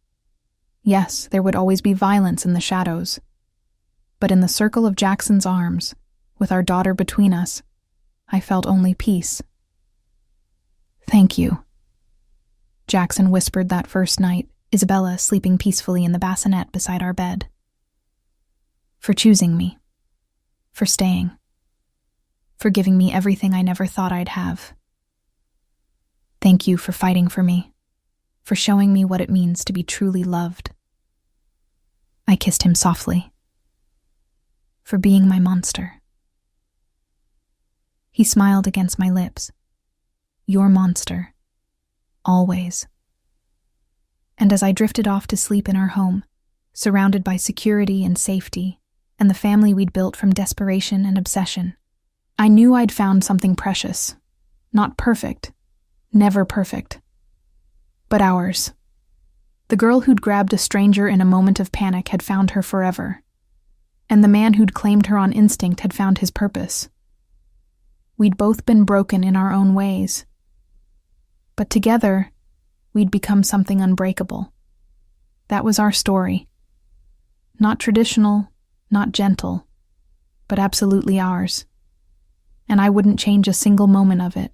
Yes, there would always be violence in the shadows. But in the circle of Jackson's arms, with our daughter between us, I felt only peace. "Thank you," Jackson whispered that first night, Isabella sleeping peacefully in the bassinet beside our bed. "For choosing me. For staying. For giving me everything I never thought I'd have. Thank you for fighting for me, for showing me what it means to be truly loved." I kissed him softly. "For being my monster." He smiled against my lips. "Your monster. Always." And as I drifted off to sleep in our home, surrounded by security and safety, and the family we'd built from desperation and obsession, I knew I'd found something precious. Not perfect. Never perfect. But ours. The girl who'd grabbed a stranger in a moment of panic had found her forever. And the man who'd claimed her on instinct had found his purpose. We'd both been broken in our own ways. But together, we'd become something unbreakable. That was our story. Not traditional, not gentle, but absolutely ours. And I wouldn't change a single moment of it.